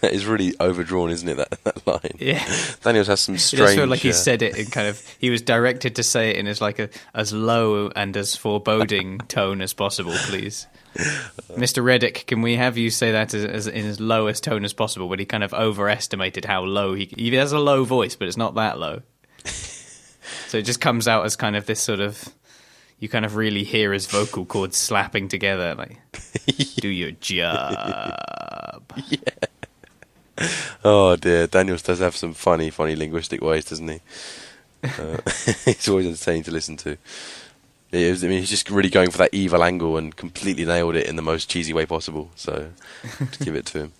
That is really overdrawn, isn't it, that line? Yeah. Daniels has some strange... It does feel like he said it in kind of... He was directed to say it in as low and as foreboding tone as possible, please. Mr. Reddick, can we have you say that as in as low as tone as possible? But he kind of overestimated how low... He has a low voice, but it's not that low. So it just comes out as kind of this sort of... You kind of really hear his vocal cords slapping together, like, do your job. Yeah. Oh dear, Daniels does have some funny linguistic ways, doesn't he? It's always entertaining to listen to. He's just really going for that evil angle and completely nailed it in the most cheesy way possible. So, to give it to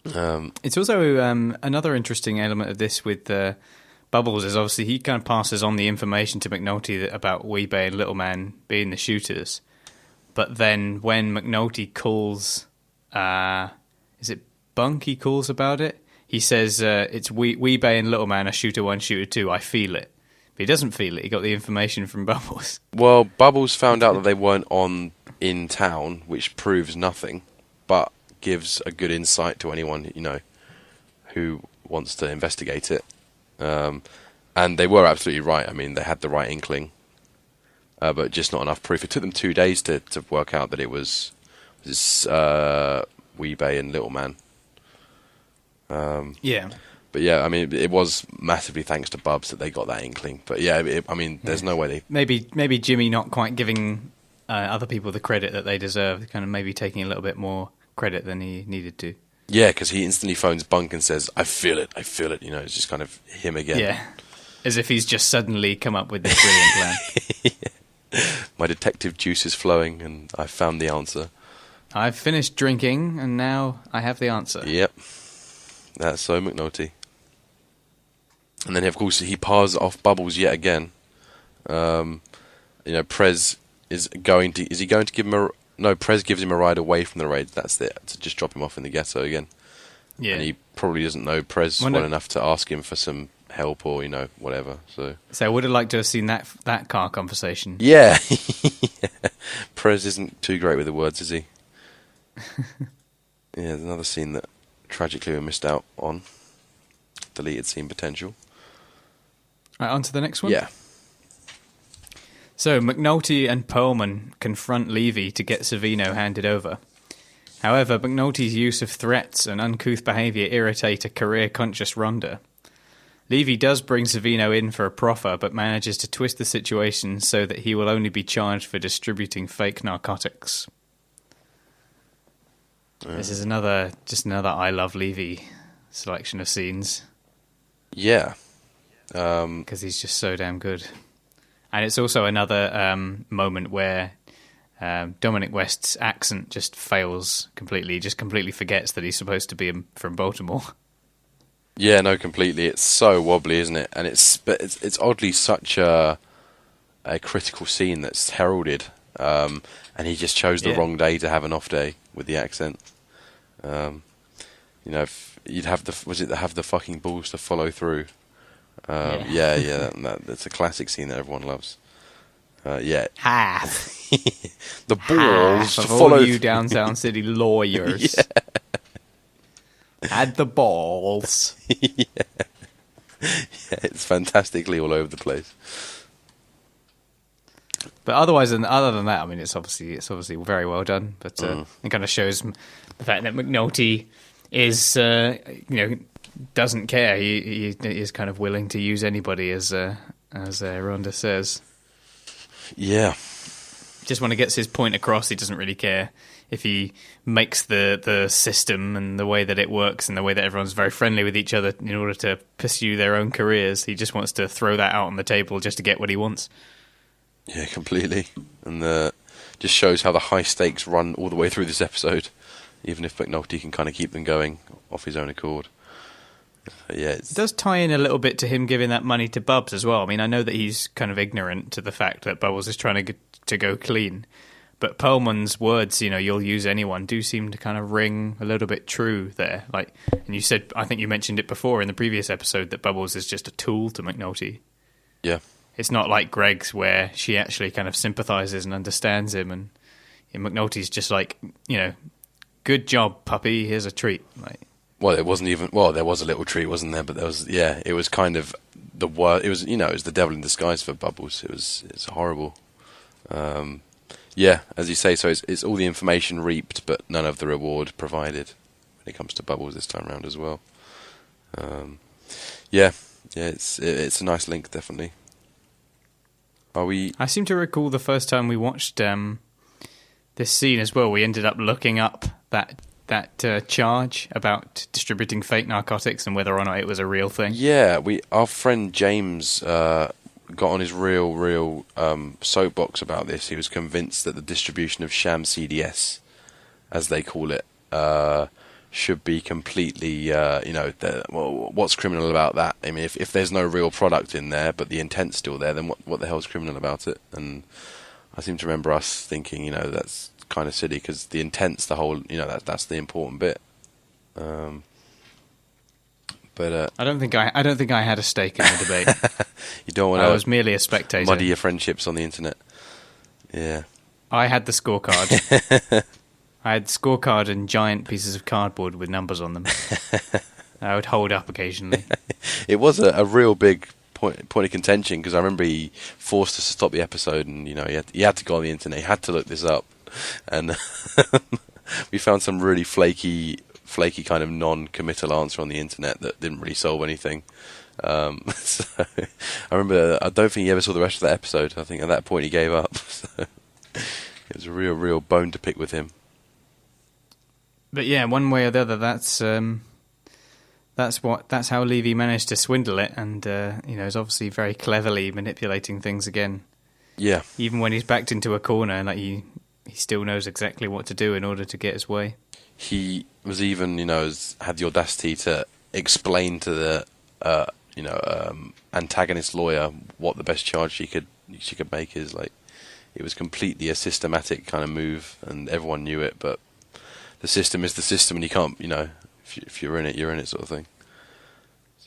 him. It's also another interesting element of this with Bubbles is obviously he kind of passes on the information to McNulty about Weebay and Little Man being the shooters. But then when McNulty calls, is it Bunk he calls about it? He says, it's Weebay and Little Man are shooter 1, shooter 2, I feel it. But he doesn't feel it, he got the information from Bubbles. Well, Bubbles found out that they weren't in town, which proves nothing, but gives a good insight to anyone, who wants to investigate it. And they were absolutely right. I mean, they had the right inkling, but just not enough proof. It took them 2 days to work out that it was Weebay and Little Man. Yeah. But yeah, I mean, it was massively thanks to Bubs that they got that inkling. But yeah, there's no way they... Maybe Jimmy not quite giving other people the credit that they deserve, kind of maybe taking a little bit more credit than he needed to. Yeah, because he instantly phones Bunk and says, I feel it. It's just kind of him again. Yeah, as if he's just suddenly come up with this brilliant plan. Yeah. My detective juice is flowing and I've found the answer. I've finished drinking and now I have the answer. Yep. That's so McNulty. And then, of course, he pars off Bubbles yet again. Prez is going to give him Prez gives him a ride away from the raid. That's it, to just drop him off in the ghetto again. Yeah. And he probably doesn't know Prez well enough to ask him for some help or whatever. So I would have liked to have seen that car conversation. Yeah. Prez isn't too great with the words, is he? Yeah, there's another scene that tragically we missed out on. Deleted scene potential. Right, on to the next one? Yeah. So, McNulty and Perlman confront Levy to get Savino handed over. However, McNulty's use of threats and uncouth behaviour irritate a career-conscious Rhonda. Levy does bring Savino in for a proffer, but manages to twist the situation so that he will only be charged for distributing fake narcotics. This is another I Love Levy selection of scenes. Yeah. Because he's just so damn good. And it's also another moment where Dominic West's accent just fails completely. He just completely forgets that he's supposed to be from Baltimore. Yeah, no, completely. It's so wobbly, isn't it? And it's oddly such a critical scene that's heralded. And he just chose the wrong day to have an off day with the accent. If you'd have the fucking balls to follow through. That's a classic scene that everyone loves. Half the balls of to follow all you downtown city lawyers had the balls. Yeah, it's fantastically all over the place. But other than that, I mean, it's obviously very well done. But it kind of shows the fact that McNulty is doesn't care. He is kind of willing to use anybody, as Rhonda says. Yeah. Just when he gets his point across, he doesn't really care if he makes the system and the way that it works and the way that everyone's very friendly with each other in order to pursue their own careers. He just wants to throw that out on the table just to get what he wants. Yeah, completely. And just shows how the high stakes run all the way through this episode, even if McNulty can kind of keep them going off his own accord. It does tie in a little bit to him giving that money to Bubs as well. I mean, I know that he's kind of ignorant to the fact that Bubbles is trying to go clean, but Perlman's words, you'll use anyone, do seem to kind of ring a little bit true there. And you said, I think you mentioned it before in the previous episode, that Bubbles is just a tool to McNulty. Yeah. It's not like Greg's where she actually kind of sympathises and understands him, and McNulty's just like, good job, puppy, here's a treat. Well, it wasn't even. Well, there was a little treat, wasn't there? But there was. Yeah, it was kind of the word. It was. It was the devil in disguise for Bubbles. It's horrible. As you say, so it's all the information reaped, but none of the reward provided when it comes to Bubbles this time around as well. It's a nice link, definitely. Are we? I seem to recall the first time we watched this scene as well. We ended up looking up that charge about distributing fake narcotics and whether or not it was a real thing. Yeah, our friend James got on his real soapbox about this. He was convinced that the distribution of sham CDS, as they call it, should be completely, what's criminal about that? I mean, if there's no real product in there, but the intent's still there, then what the hell's criminal about it? And I seem to remember us thinking, that's kind of silly because the intent's the whole, that's the important bit. But I don't think I had a stake in the debate. You don't want to. I was merely a spectator. Muddy your friendships on the internet. Yeah. I had the scorecard. I had the scorecard and giant pieces of cardboard with numbers on them. I would hold up occasionally. It was a real big point of contention because I remember he forced us to stop the episode, and he had to go on the internet. He had to look this up, and we found some really flaky kind of non-committal answer on the internet that didn't really solve anything. So I remember, I don't think he ever saw the rest of that episode. I think at that point he gave up. So it was a real bone to pick with him. But yeah, one way or the other, that's how Levy managed to swindle it, and is obviously very cleverly manipulating things again. Yeah. Even when he's backed into a corner, he still knows exactly what to do in order to get his way. He was even, had the audacity to explain to the, antagonist lawyer what the best charge she could make is. It was completely a systematic kind of move, and everyone knew it. But the system is the system, and you can't, if you're in it, you're in it, sort of thing.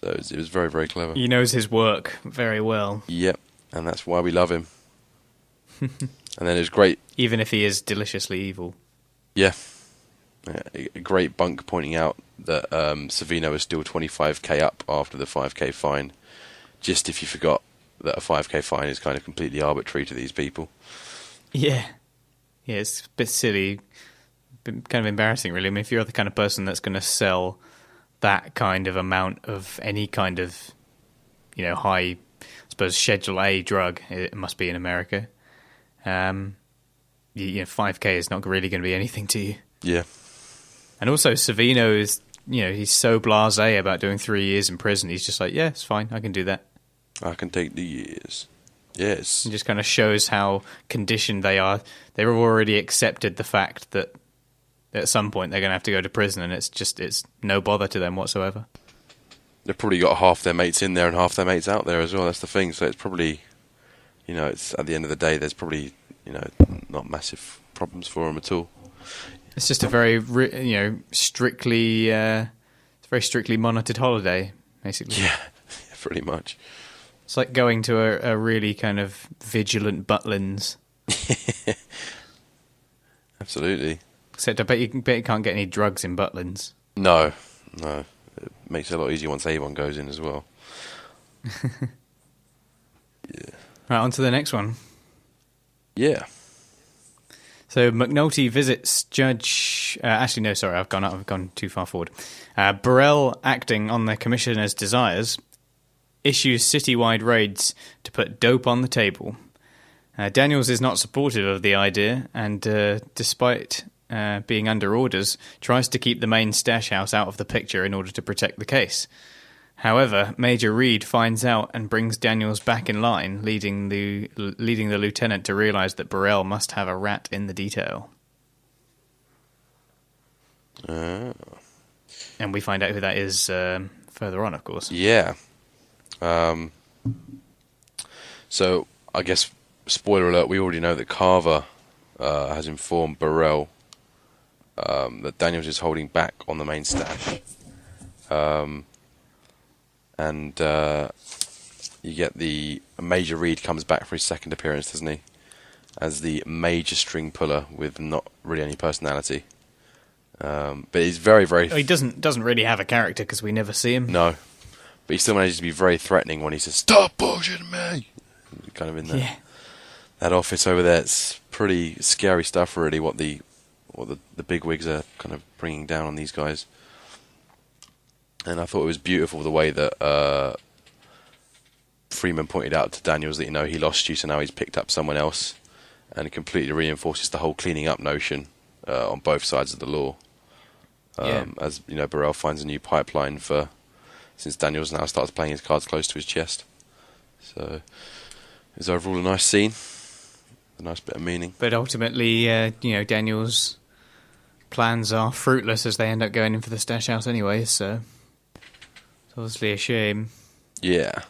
So it was very, very clever. He knows his work very well. Yep, and that's why we love him. And then it was great. Even if he is deliciously evil. Yeah. A great bunk pointing out that Savino is still 25k up after the 5k fine. Just if you forgot that a 5k fine is kind of completely arbitrary to these people. Yeah. Yeah, it's a bit silly. Kind of embarrassing, really. I mean, if you're the kind of person that's going to sell that kind of amount of any kind of, high, I suppose, Schedule A drug, it must be in America, 5k is not really going to be anything to you. Yeah. And also, Savino is, he's so blasé about doing 3 years in prison. He's just like, yeah, it's fine. I can do that. I can take the years. Yes. It just kind of shows how conditioned they are. They've already accepted the fact that at some point they're going to have to go to prison, and it's no bother to them whatsoever. They've probably got half their mates in there and half their mates out there as well. That's the thing. So it's probably, it's at the end of the day, there's probably, not massive problems for them at all. It's just a very, strictly, it's a very strictly monitored holiday, basically. Yeah, pretty much. It's like going to a really kind of vigilant Butlins. Absolutely. Except I bet you can't get any drugs in Butlins. No. It makes it a lot easier once Avon goes in as well. Yeah. Right, on to the next one. Yeah. So McNulty visits Judge... actually, no, sorry, I've gone too far forward. Burrell, acting on the Commissioner's desires, issues citywide raids to put dope on the table. Daniels is not supportive of the idea, and despite being under orders, tries to keep the main stash house out of the picture in order to protect the case. However, Major Reed finds out and brings Daniels back in line, leading the lieutenant to realise that Burrell must have a rat in the detail. And we find out who that is further on, of course. Yeah. So, I guess, spoiler alert, we already know that Carver has informed Burrell that Daniels is holding back on the main stash. And you get the Major Reed comes back for his second appearance, doesn't he? As the major string puller with not really any personality. But he's very, very... He doesn't really have a character because we never see him. No. But he still manages to be very threatening when he says, "Stop bullshitting me!" Kind of in that office over there. It's pretty scary stuff, really, what the bigwigs are kind of bringing down on these guys. And I thought it was beautiful the way that Freeman pointed out to Daniels that, he lost you, so now he's picked up someone else, and it completely reinforces the whole cleaning up notion on both sides of the law. As Burrell finds a new pipeline since Daniels now starts playing his cards close to his chest. So it's overall a nice scene, a nice bit of meaning. But ultimately, Daniels' plans are fruitless as they end up going in for the stash house anyway, so it's obviously a shame. Yeah.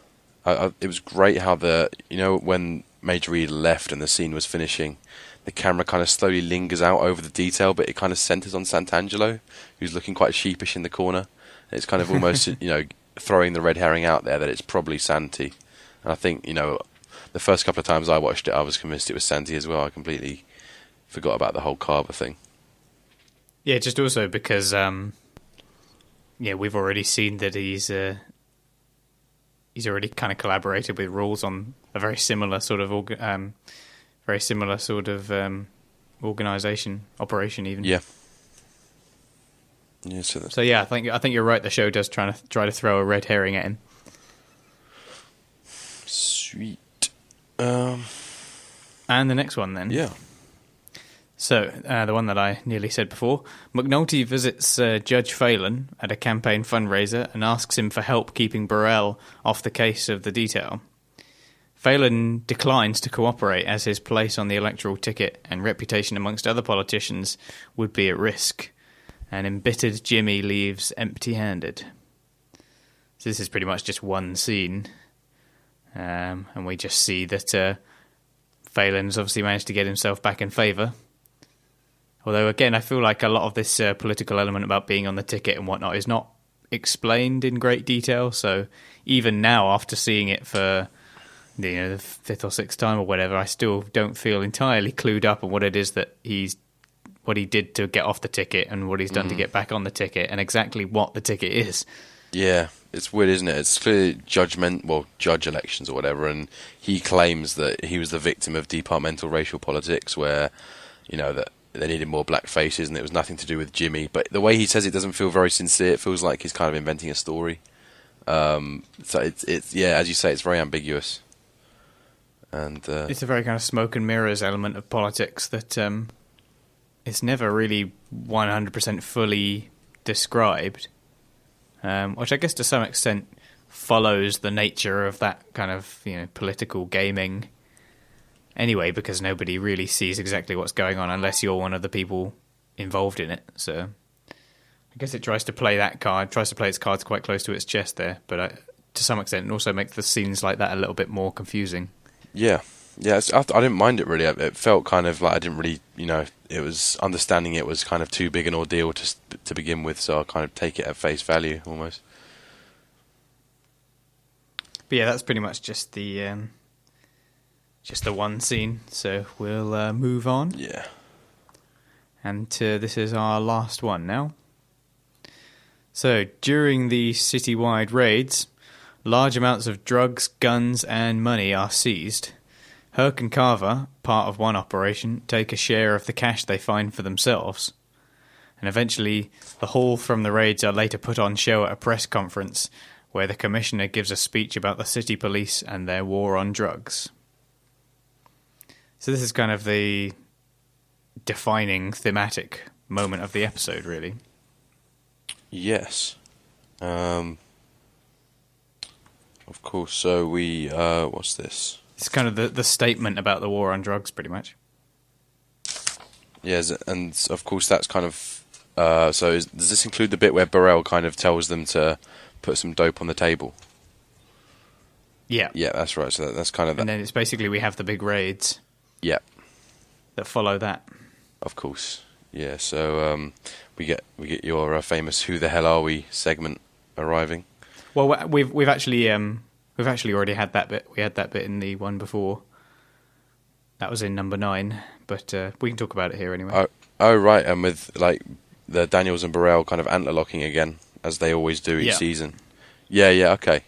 It was great how when Major Reed left and the scene was finishing, the camera kind of slowly lingers out over the detail, but it kind of centers on Sant'Angelo, who's looking quite sheepish in the corner. And it's kind of almost, throwing the red herring out there that it's probably Santi. And I think, the first couple of times I watched it, I was convinced it was Santi as well. I completely forgot about the whole Carver thing. Yeah, just also because, we've already seen that he's already kind of collaborated with Rules on a very similar sort of organisation, operation even. Yeah. Yeah. So yeah, I think you're right. The show does try to throw a red herring at him. Sweet. And the next one then. Yeah. So, the one that I nearly said before, McNulty visits Judge Phelan at a campaign fundraiser and asks him for help keeping Burrell off the case of the detail. Phelan declines to cooperate as his place on the electoral ticket and reputation amongst other politicians would be at risk. An embittered Jimmy leaves empty-handed. So this is pretty much just one scene. And we just see that Phelan's obviously managed to get himself back in favour. Although, again, I feel like a lot of this political element about being on the ticket and whatnot is not explained in great detail. So even now, after seeing it for the fifth or sixth time or whatever, I still don't feel entirely clued up on what it is that what he did to get off the ticket and what he's done to get back on the ticket and exactly what the ticket is. Yeah, it's weird, isn't it? It's clearly judge elections or whatever, and he claims that he was the victim of departmental racial politics where, that they needed more black faces and it was nothing to do with Jimmy. But the way he says it doesn't feel very sincere. It feels like he's kind of inventing a story. So it's as you say, it's very ambiguous. And it's a very kind of smoke and mirrors element of politics that it's never really 100% fully described, which I guess to some extent follows the nature of that kind of political gaming anyway, because nobody really sees exactly what's going on unless you're one of the people involved in it. So I guess it tries to play its cards quite close to its chest there, but to some extent it also makes the scenes like that a little bit more confusing. Yeah, I didn't mind it really. It felt kind of like I didn't really, it was understanding it was kind of too big an ordeal to begin with, so I kind of take it at face value almost. But yeah, that's pretty much just the one scene. So we'll move on. Yeah. And this is our last one now. So during the citywide raids, large amounts of drugs, guns, and money are seized. Herc and Carver, part of one operation, take a share of the cash they find for themselves. And eventually, the haul from the raids are later put on show at a press conference, where the commissioner gives a speech about the city police and their war on drugs. So this is kind of the defining thematic moment of the episode, really. Yes. Of course, so we, what's this? It's kind of the statement about the war on drugs, pretty much. Yes, and of course that's kind of, does this include the bit where Burrell kind of tells them to put some dope on the table? Yeah. Yeah, that's right, so that's kind of that. And then it's basically we have the big raids. Yeah. That follow that. Of course. Yeah, so we get your famous "Who the hell are we?" segment arriving. Well, we've actually already had that bit. We had that bit in the one before. That was in number 9, but we can talk about it here anyway. Oh right, and with like the Daniels and Burrell kind of antler locking again, as they always do each season. Yeah, okay.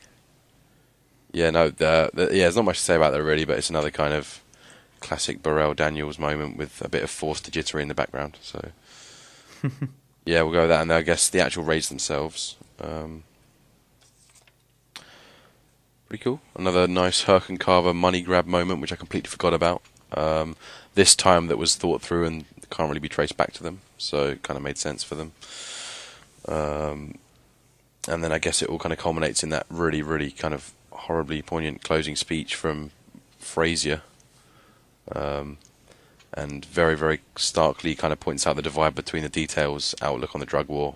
Yeah, no, there's not much to say about that really, but it's another kind of classic Burrell Daniels moment with a bit of forced jittery in the background. So yeah, we'll go with that, and I guess the actual raids themselves. Pretty cool. Another nice Herc and Carver money grab moment, which I completely forgot about. This time that was thought through and can't really be traced back to them, so it kind of made sense for them. And then I guess it all kind of culminates in that really, really kind of horribly poignant closing speech from Frazier. And very, very starkly kind of points out the divide between the details outlook on the drug war,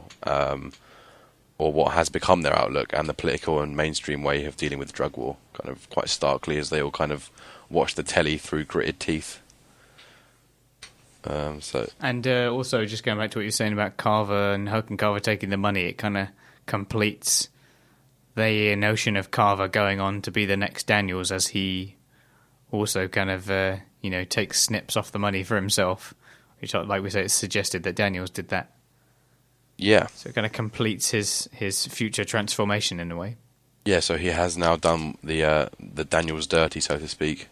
or what has become their outlook, and the political and mainstream way of dealing with the drug war, kind of quite starkly as they all kind of watch the telly through gritted teeth. And also, just going back to what you're saying about Carver and Herc and Carver taking the money, it kind of completes the notion of Carver going on to be the next Daniels, as he also kind of takes snips off the money for himself, which, like we say, it's suggested that Daniels did that. Yeah. So it kind of completes his future transformation in a way. Yeah, so he has now done the Daniels dirty, so to speak.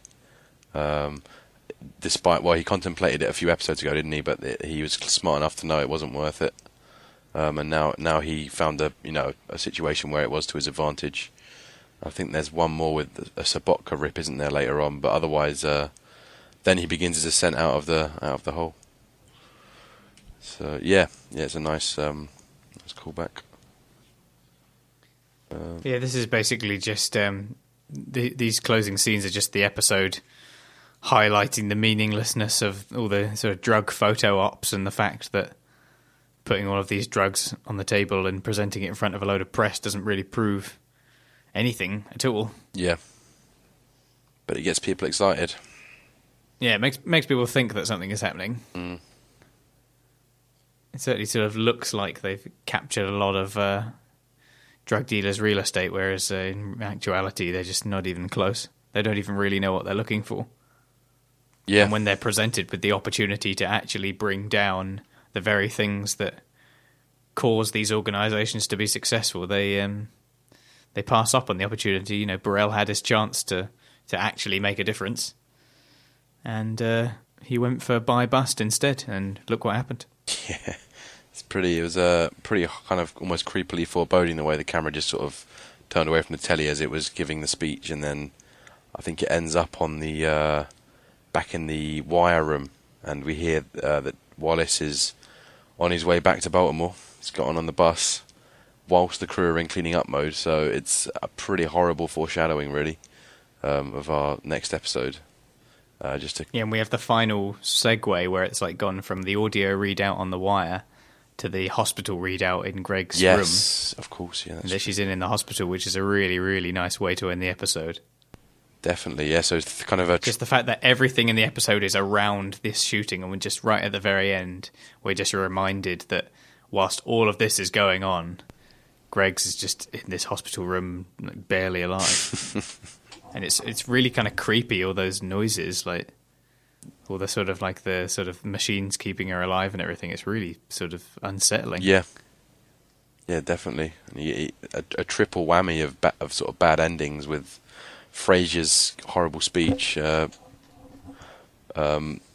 Despite, he contemplated it a few episodes ago, didn't he? But he was smart enough to know it wasn't worth it. And now he found a situation where it was to his advantage. I think there's one more with a Sobotka rip, isn't there, later on? But otherwise, then he begins his ascent out of the hole. So yeah, it's a nice callback. Yeah, this is basically just these closing scenes are just the episode highlighting the meaninglessness of all the sort of drug photo ops and the fact that putting all of these drugs on the table and presenting it in front of a load of press doesn't really prove anything at all. Yeah, but it gets people excited. Yeah, it makes people think that something is happening. Mm. It certainly sort of looks like they've captured a lot of drug dealers' real estate, whereas in actuality they're just not even close. They don't even really know what they're looking for. Yeah. And when they're presented with the opportunity to actually bring down the very things that cause these organisations to be successful, they pass up on the opportunity. You know, Burrell had his chance to actually make a difference, and he went for buy bust instead, and look what happened. Yeah, it was pretty kind of almost creepily foreboding the way the camera just sort of turned away from the telly as it was giving the speech, and then I think it ends up on the back in the wire room, and we hear that Wallace is on his way back to Baltimore. He's got on the bus whilst the crew are in cleaning up mode, so it's a pretty horrible foreshadowing, really, of our next episode. Yeah, and we have the final segue where it's like gone from the audio readout on the wire to the hospital readout in Greg's room. Yes, of course, yeah. And she's in the hospital, which is a really, really nice way to end the episode. Definitely, yeah. So it's kind of just the fact that everything in the episode is around this shooting, and we're just right at the very end, we're just reminded that whilst all of this is going on, Greg's is just in this hospital room, like, barely alive. And it's really kind of creepy, all those noises, like all the sort of machines keeping her alive and everything. It's really sort of unsettling. Yeah, definitely. And a triple whammy of sort of bad endings with Frasier's horrible speech,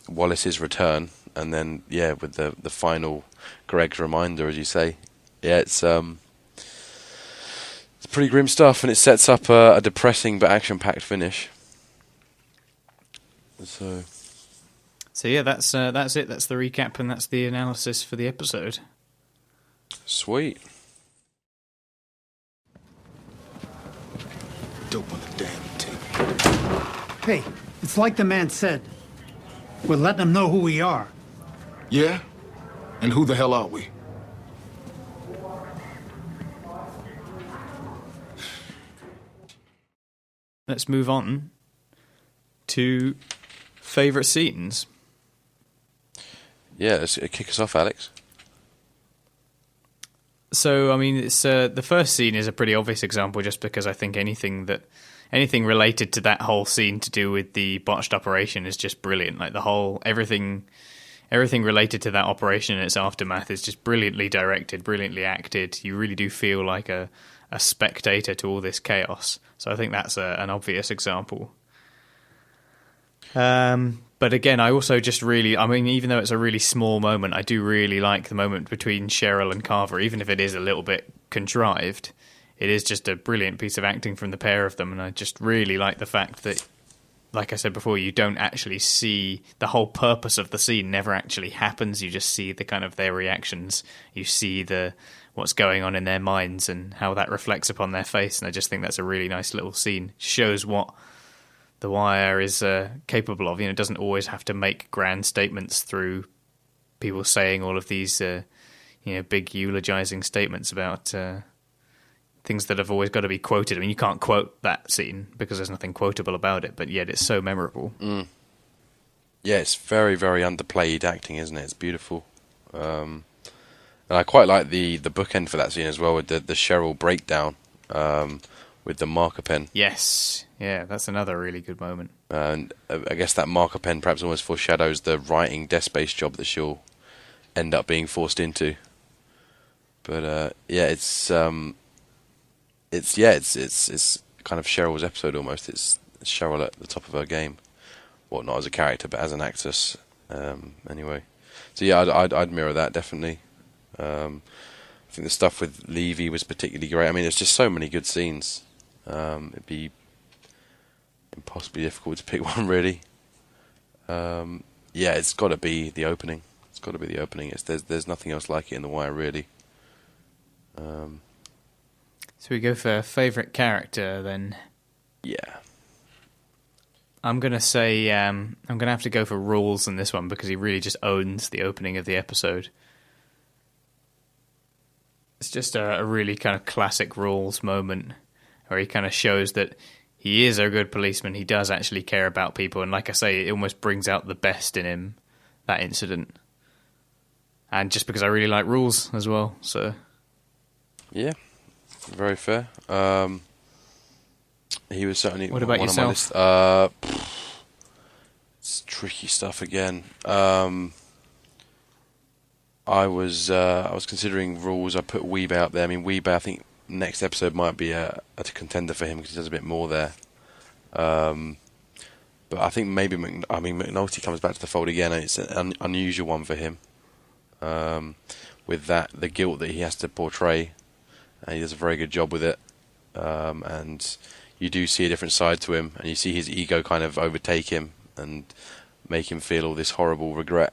Wallace's return, and then with the final Greg's reminder, as you say. Yeah, it's pretty grim stuff, and it sets up a depressing but action-packed finish. So yeah, that's it. That's the recap, and that's the analysis for the episode. Sweet. Dope on the damn tape. Hey, it's like the man said. We're letting them know who we are. Yeah? And who the hell are we? Let's move on to favourite scenes. Yeah, let's kick us off, Alex. So, I mean, it's the first scene is a pretty obvious example, just because I think anything related to that whole scene to do with the botched operation is just brilliant. Like everything related to that operation and its aftermath is just brilliantly directed, brilliantly acted. You really do feel like a spectator to all this chaos. So I think that's an obvious example. But again, I also just really, I mean, even though it's a really small moment, I do really like the moment between Cheryl and Carver, even if it is a little bit contrived. It is just a brilliant piece of acting from the pair of them, and I just really like the fact that, like I said before, you don't actually see the whole purpose of the scene never actually happens. You just see the kind of their reactions. You see what's going on in their minds and how that reflects upon their face, and I just think that's a really nice little scene. It shows what The Wire is capable of. You know, it doesn't always have to make grand statements through people saying all of these, big eulogizing statements about things that have always got to be quoted. I mean, you can't quote that scene because there's nothing quotable about it, but yet it's so memorable. Mm. Yeah, it's very, very underplayed acting, isn't it? It's beautiful. And I quite like the bookend for that scene as well, with the Cheryl breakdown with the marker pen. Yes, yeah, that's another really good moment. And I guess that marker pen perhaps almost foreshadows the writing desk space job that she'll end up being forced into. But it's kind of Cheryl's episode almost. It's Cheryl at the top of her game. Well, not as a character, but as an actress. Anyway, so yeah, I'd mirror that definitely. I think the stuff with Levy was particularly great. I mean, there's just so many good scenes. It'd be impossibly difficult to pick one, really. It's got to be the opening. It's got to be the opening. There's nothing else like it in The Wire, really. So we go for favourite character then. Yeah. I'm going to say I'm going to have to go for Rules in this one because he really just owns the opening of the episode. It's just a really kind of classic Rules moment where he kind of shows that he is a good policeman. He does actually care about people, and like I say, it almost brings out the best in him, that incident. And just because I really like Rules as well, so... Yeah, very fair. He was certainly what about one yourself? of my list. It's tricky stuff again. I was considering Rules. I put Weebay up there. I mean, Weebay, I think next episode might be a contender for him because he does a bit more there. But I think maybe McNulty comes back to the fold again, and it's an unusual one for him. With that, the guilt that he has to portray, and he does a very good job with it. And you do see a different side to him, and you see his ego kind of overtake him and make him feel all this horrible regret.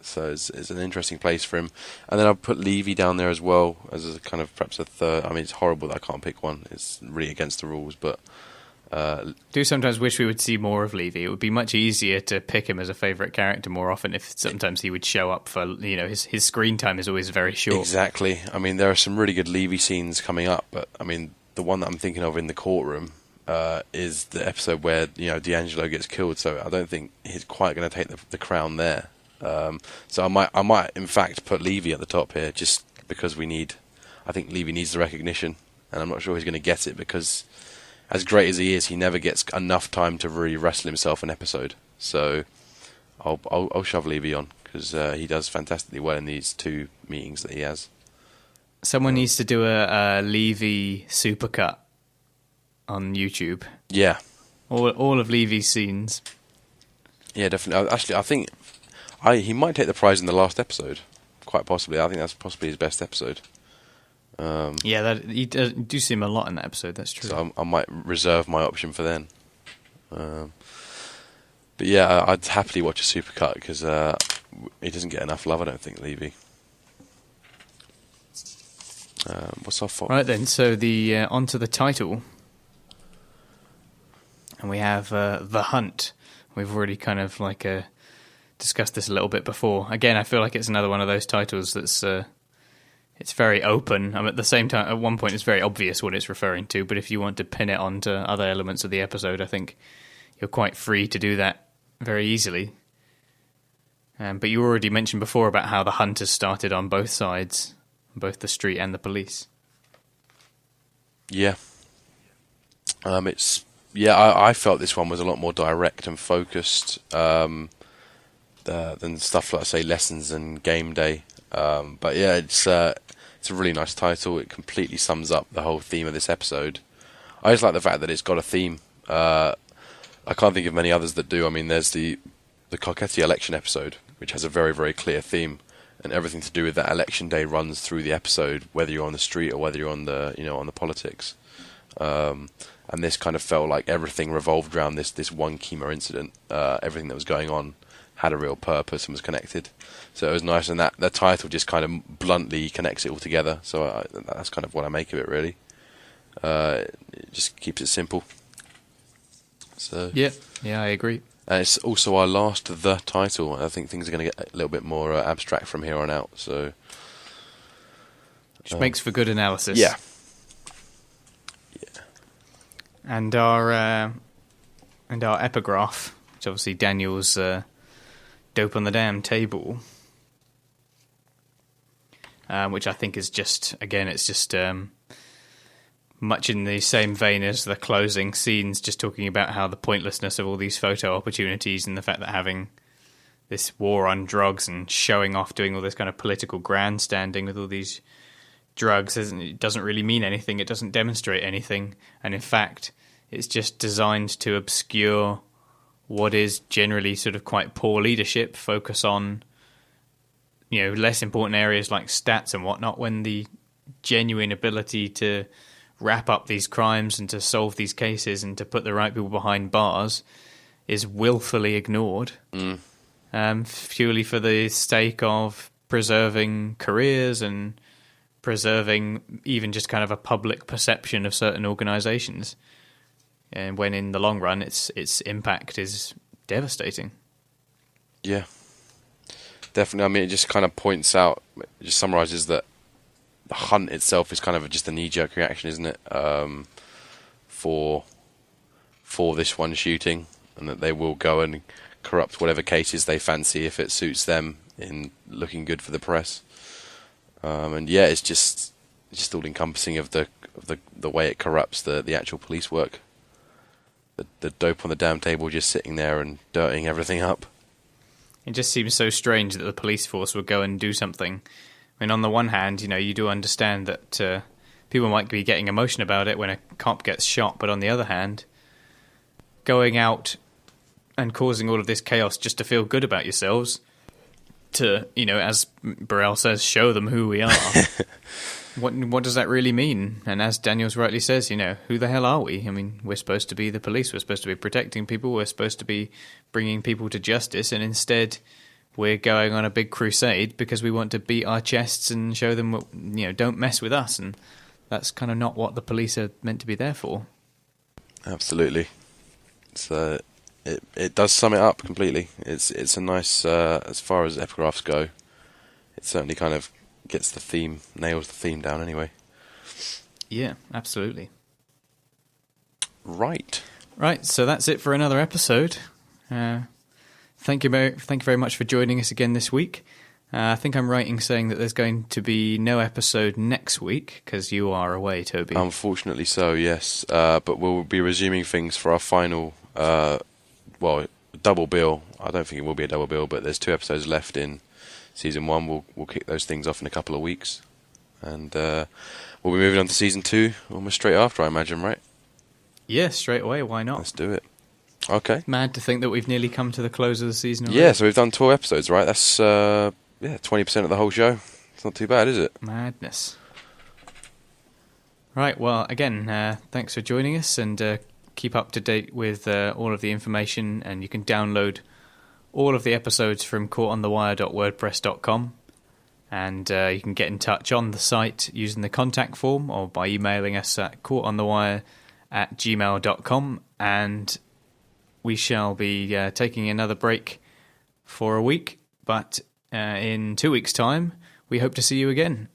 So it's an interesting place for him. And then I'll put Levy down there as well as a kind of perhaps a third. I mean, it's horrible that I can't pick one. It's really against the rules, but... do sometimes wish we would see more of Levy. It would be much easier to pick him as a favourite character more often if sometimes he would show up for, his screen time is always very short. Exactly. I mean, there are some really good Levy scenes coming up, but I mean, the one that I'm thinking of in the courtroom is the episode where, D'Angelo gets killed, so I don't think he's quite going to take the crown there. So I might in fact put Levy at the top here just because I think Levy needs the recognition, and I'm not sure he's going to get it because as great as he is, he never gets enough time to really wrestle himself an episode. So I'll shove Levy on because he does fantastically well in these two meetings that he has. Someone needs to do a Levy supercut on YouTube. Yeah. All of Levy's scenes. Yeah, definitely. Actually, I think he might take the prize in the last episode. Quite possibly. I think that's possibly his best episode. You do see him a lot in that episode, that's true. So I might reserve my option for then. But yeah, I'd happily watch a supercut because he doesn't get enough love, I don't think, Levy. What's our fault? Right then, so onto the title. And we have The Hunt. We've already kind of discussed this a little bit before. Again, I feel like it's another one of those titles that's... it's very open. At the same time, at one point, it's very obvious what it's referring to. But if you want to pin it onto other elements of the episode, I think you're quite free to do that very easily. But you already mentioned before about how the hunt has started on both sides, both the street and the police. Yeah. I felt this one was a lot more direct and focused than stuff like, say, Lessons and Game Day. But yeah, it's a really nice title. It completely sums up the whole theme of this episode. I just like the fact that it's got a theme. I can't think of many others that do. I mean, there's the Carcetti election episode, which has a very, very clear theme, and everything to do with that election day runs through the episode, whether you're on the street or whether you're on the on the politics. And this kind of felt like everything revolved around this one Kima incident. Everything that was going on had a real purpose and was connected. So it was nice, and that title just kind of bluntly connects it all together. So that's kind of what I make of it, really. It just keeps it simple. So yeah, I agree. And it's also our last The title. I think things are going to get a little bit more abstract from here on out. So, which makes for good analysis. Yeah. And our epigraph, which obviously Daniel's dope on the damn table. Which I think is just, again, it's just much in the same vein as the closing scenes, just talking about how the pointlessness of all these photo opportunities and the fact that having this war on drugs and showing off, doing all this kind of political grandstanding with all these drugs, it doesn't really mean anything. It doesn't demonstrate anything. And in fact, it's just designed to obscure what is generally sort of quite poor leadership, focus on less important areas like stats and whatnot, when the genuine ability to wrap up these crimes and to solve these cases and to put the right people behind bars is willfully ignored, purely for the sake of preserving careers and preserving even just kind of a public perception of certain organizations. And when in the long run, its impact is devastating. Yeah. Definitely. I mean, it just kind of points out, it just summarizes that the hunt itself is kind of just a knee-jerk reaction, isn't it? For for this one shooting, and that they will go and corrupt whatever cases they fancy if it suits them in looking good for the press. And yeah, it's just all encompassing of the way it corrupts the actual police work. The dope on the damn table just sitting there and dirtying everything up. It just seems so strange that the police force would go and do something. I mean, on the one hand, you do understand that people might be getting emotion about it when a cop gets shot, but on the other hand, going out and causing all of this chaos just to feel good about yourselves, to, as Burrell says, show them who we are. What does that really mean? And as Daniels rightly says, who the hell are we? I mean, we're supposed to be the police. We're supposed to be protecting people. We're supposed to be bringing people to justice. And instead, we're going on a big crusade because we want to beat our chests and show them, don't mess with us. And that's kind of not what the police are meant to be there for. Absolutely. So it does sum it up completely. It's a nice, as far as epigraphs go, it certainly kind of gets the theme, nails the theme down anyway. Yeah, absolutely. Right, so that's it for another episode. Thank you very much for joining us again this week. I think I'm right in saying that there's going to be no episode next week because you are away, Toby. Unfortunately so, yes. But we'll be resuming things for our final, double bill. I don't think it will be a double bill, but there's 2 episodes left in Season 1. We'll kick those things off in a couple of weeks. And we'll be moving on to Season 2 almost straight after, I imagine, right? Yeah, straight away. Why not? Let's do it. Okay. Mad to think that we've nearly come to the close of the season already. Yeah, so we've done 12 episodes, right? That's 20% of the whole show. It's not too bad, is it? Madness. Right, well, again, thanks for joining us, and keep up to date with all of the information, and you can download all of the episodes from caughtonthewire.wordpress.com, and you can get in touch on the site using the contact form or by emailing us at caughtonthewire@gmail.com, and we shall be taking another break for a week, but in 2 weeks' time, we hope to see you again.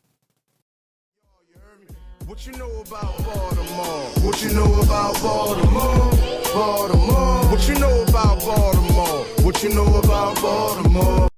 What you know about Baltimore? What you know about Baltimore? Baltimore. What you know about Baltimore? What you know about Baltimore?